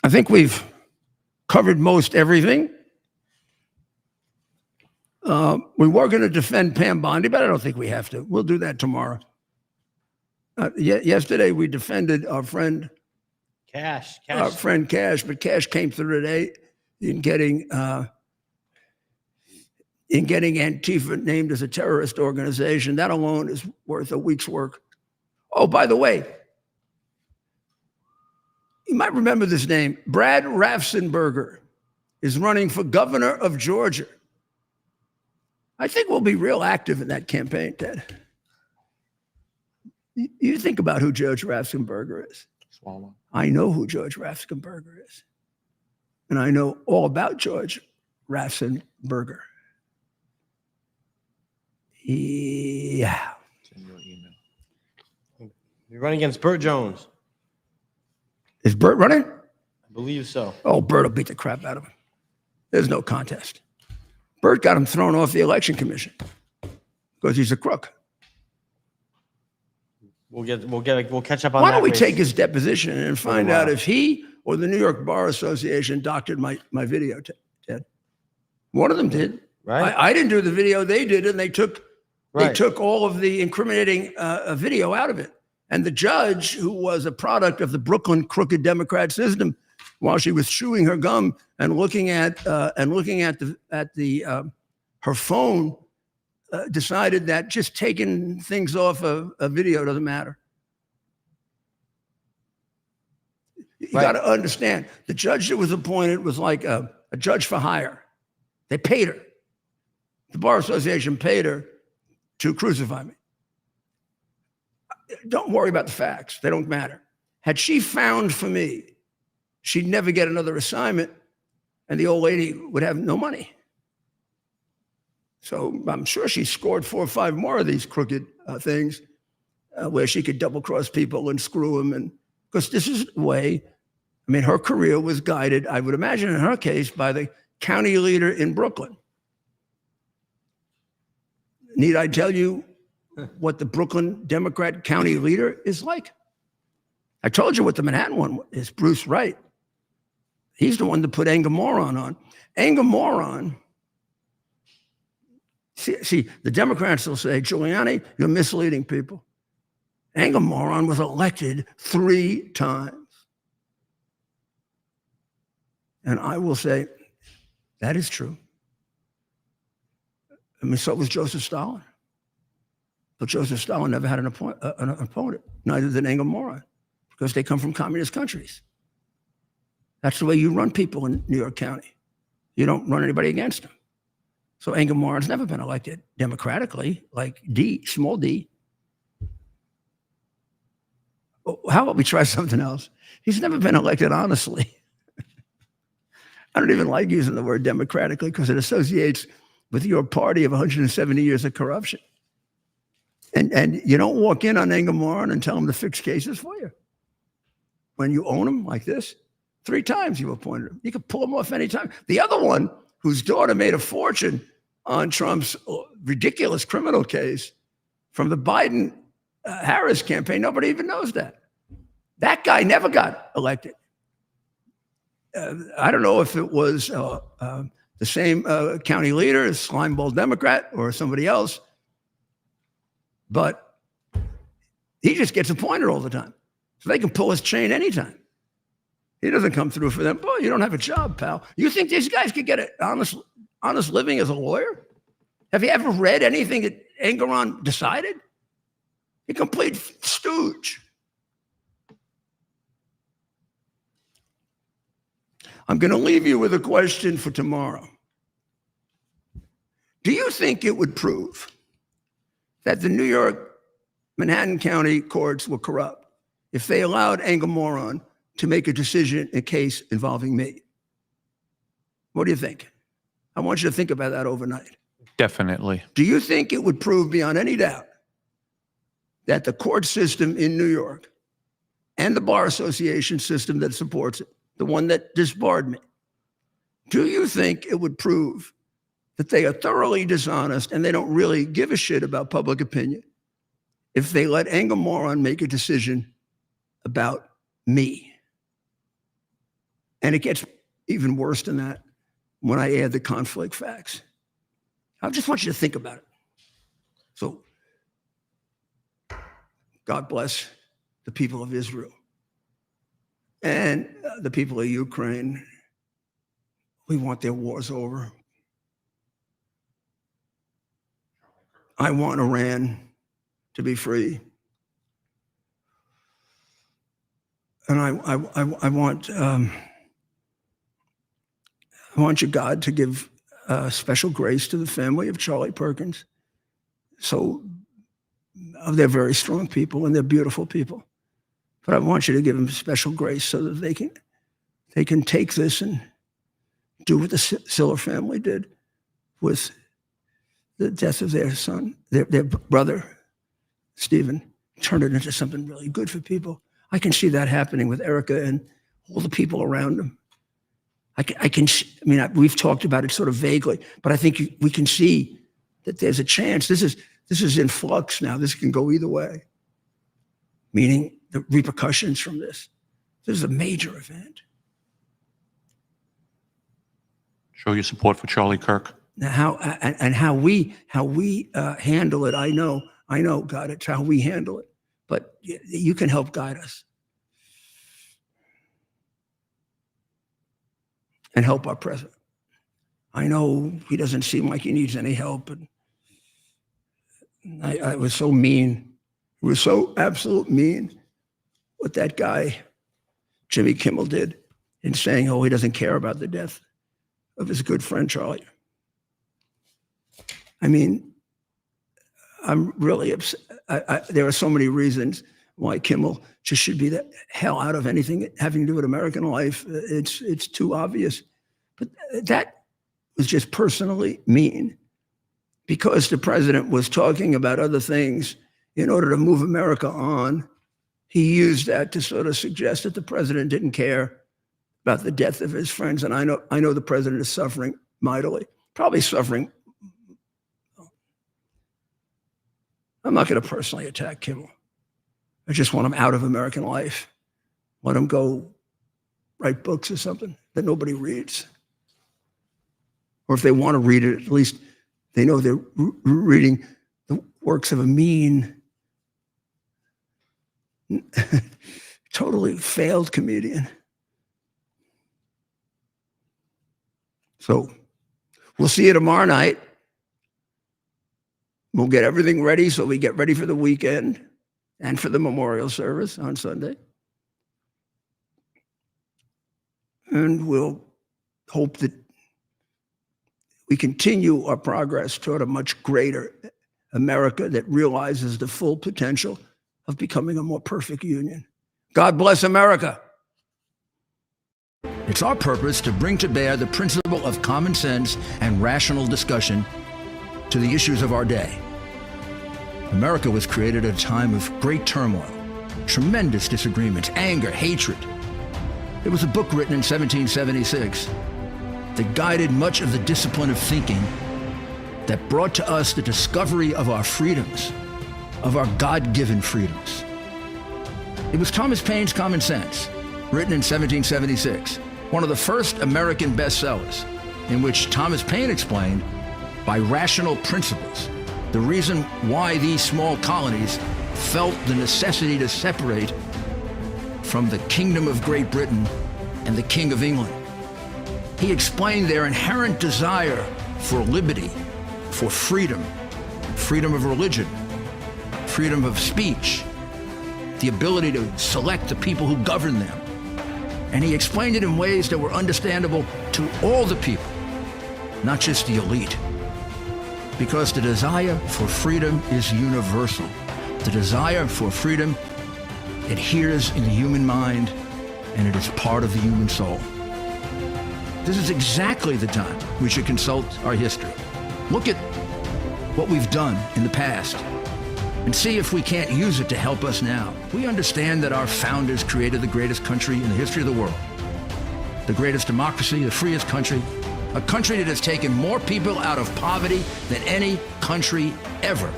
S1: I think we've covered most everything. We were going to defend Pam Bondi, but I don't think we have to. We'll do that tomorrow. Yesterday, we defended our friend
S2: Cash.
S1: our friend Cash, but Cash came through today in getting Antifa named as a terrorist organization. That alone is worth a week's work. Oh, by the way, you might remember this name. Brad Raffensperger is running for governor of Georgia. I think we'll be real active in that campaign, Ted. You think about who Judge Raffensperger is.
S3: Swallow.
S1: I know who George Raffensperger is. And I know all about George Raffensperger. Yeah.
S3: Send your email.
S2: You're running against Burt Jones.
S1: Is Burt running?
S2: I believe so.
S1: Oh, Burt will beat the crap out of him. There's no contest. Burt got him thrown off the election commission because he's a crook.
S2: We'll catch up on that.
S1: Why don't we
S2: race.
S1: take his deposition and find out if he or the New York Bar Association doctored my video, Ted? One of them did.
S2: Right.
S1: I didn't do the video. They did, and they took
S2: Right.
S1: all of the incriminating video out of it. And the judge, who was a product of the Brooklyn crooked Democrat system, while she was chewing her gum and looking at her phone, decided that just taking things off a video doesn't matter. You got to understand, the judge that was appointed was like a judge for hire. They paid her. The Bar Association paid her to crucify me. Don't worry about the facts. They don't matter. Had she found for me, she'd never get another assignment, and the old lady would have no money. So I'm sure she scored 4 or 5 more of these crooked things where she could double cross people and screw them. And because this is the way, I mean, her career was guided, I would imagine in her case, by the county leader in Brooklyn. Need I tell you what the Brooklyn Democrat county leader is like? I told you what the Manhattan one is, Bruce Wright. He's the one that put Anger Moron on. Anger Moron, see, the Democrats will say, Giuliani, you're misleading people. Anger Moron was elected 3 times. And I will say, that is true. I mean, so was Joseph Stalin. But Joseph Stalin never had an opponent, neither did Anger Moron, because they come from communist countries. That's the way you run people in New York County. You don't run anybody against them. So Anger Moron's never been elected democratically, like small d. How about we try something else? He's never been elected honestly. I don't even like using the word democratically because it associates with your party of 170 years of corruption. And you don't walk in on Anger Moron and tell him to fix cases for you. When you own them like this, 3 times you appointed him. You could pull him off anytime. The other one, whose daughter made a fortune on Trump's ridiculous criminal case from the Biden-Harris campaign, nobody even knows that. That guy never got elected. I don't know if it was the same county leader, slimeball Democrat, or somebody else, but he just gets appointed all the time. So they can pull his chain anytime. He doesn't come through for them. Boy, you don't have a job, pal. You think these guys could get an honest living as a lawyer? Have you ever read anything that Engoron decided? A complete stooge. I'm going to leave you with a question for tomorrow. Do you think it would prove that the New York Manhattan County courts were corrupt if they allowed Engoron to make a decision in a case involving me? What do you think? I want you to think about that overnight.
S3: Definitely.
S1: Do you think it would prove beyond any doubt that the court system in New York and the Bar Association system that supports it, the one that disbarred me, do you think it would prove that they are thoroughly dishonest and they don't really give a shit about public opinion if they let Engoron make a decision about me? And it gets even worse than that when I add the conflict facts. I just want you to think about it. So, God bless the people of Israel and the people of Ukraine. We want their wars over. I want Iran to be free. And I want you, God, to give special grace to the family of Charlie Perkins. So they're very strong people and they're beautiful people. But I want you to give them special grace so that they can take this and do what the Siller family did with the death of their son, their brother, Stephen, turn it into something really good for people. I can see that happening with Erica and all the people around them. We've talked about it sort of vaguely, but I think we can see that there's a chance. This is in flux now. This can go either way, meaning the repercussions from this. This is a major event.
S3: Show your support for Charlie Kirk.
S1: Now, how we handle it, I know, God, it's how we handle it. But you can help guide us and help our president. I know he doesn't seem like he needs any help. And I was so mean. It was so absolute mean what that guy, Jimmy Kimmel, did in saying, oh, he doesn't care about the death of his good friend, Charlie. I mean, I'm really upset. There are so many reasons why Kimmel just should be the hell out of anything having to do with American life. It's too obvious. But that was just personally mean because the president was talking about other things in order to move America on. He used that to sort of suggest that the president didn't care about the death of his friends. And I know the president is suffering mightily, probably suffering. I'm not going to personally attack Kimmel. I just want him out of American life. Let him go write books or something that nobody reads. Or if they want to read it, at least they know they're reading the works of a mean, totally failed comedian. So we'll see you tomorrow night. We'll get everything ready so we get ready for the weekend and for the memorial service on Sunday. And we'll hope that we continue our progress toward a much greater America that realizes the full potential of becoming a more perfect union. God bless America.
S9: It's our purpose to bring to bear the principle of common sense and rational discussion to the issues of our day. America was created at a time of great turmoil, tremendous disagreements, anger, hatred. It was a book written in 1776 that guided much of the discipline of thinking that brought to us the discovery of our freedoms, of our God-given freedoms. It was Thomas Paine's Common Sense, written in 1776, one of the first American bestsellers, in which Thomas Paine explained, by rational principles, the reason why these small colonies felt the necessity to separate from the Kingdom of Great Britain and the King of England. He explained their inherent desire for liberty, for freedom, freedom of religion, freedom of speech, the ability to select the people who govern them. And he explained it in ways that were understandable to all the people, not just the elite. Because the desire for freedom is universal. The desire for freedom adheres in the human mind, and it is part of the human soul. This is exactly the time we should consult our history. Look at what we've done in the past and see if we can't use it to help us now. We understand that our founders created the greatest country in the history of the world, the greatest democracy, the freest country, a country that has taken more people out of poverty than any country ever.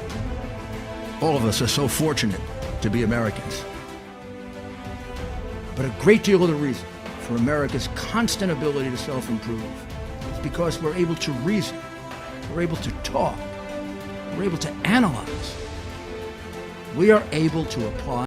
S9: All of us are so fortunate to be Americans. But a great deal of the reason for America's constant ability to self-improve is because we're able to reason, we're able to talk, we're able to analyze. We are able to apply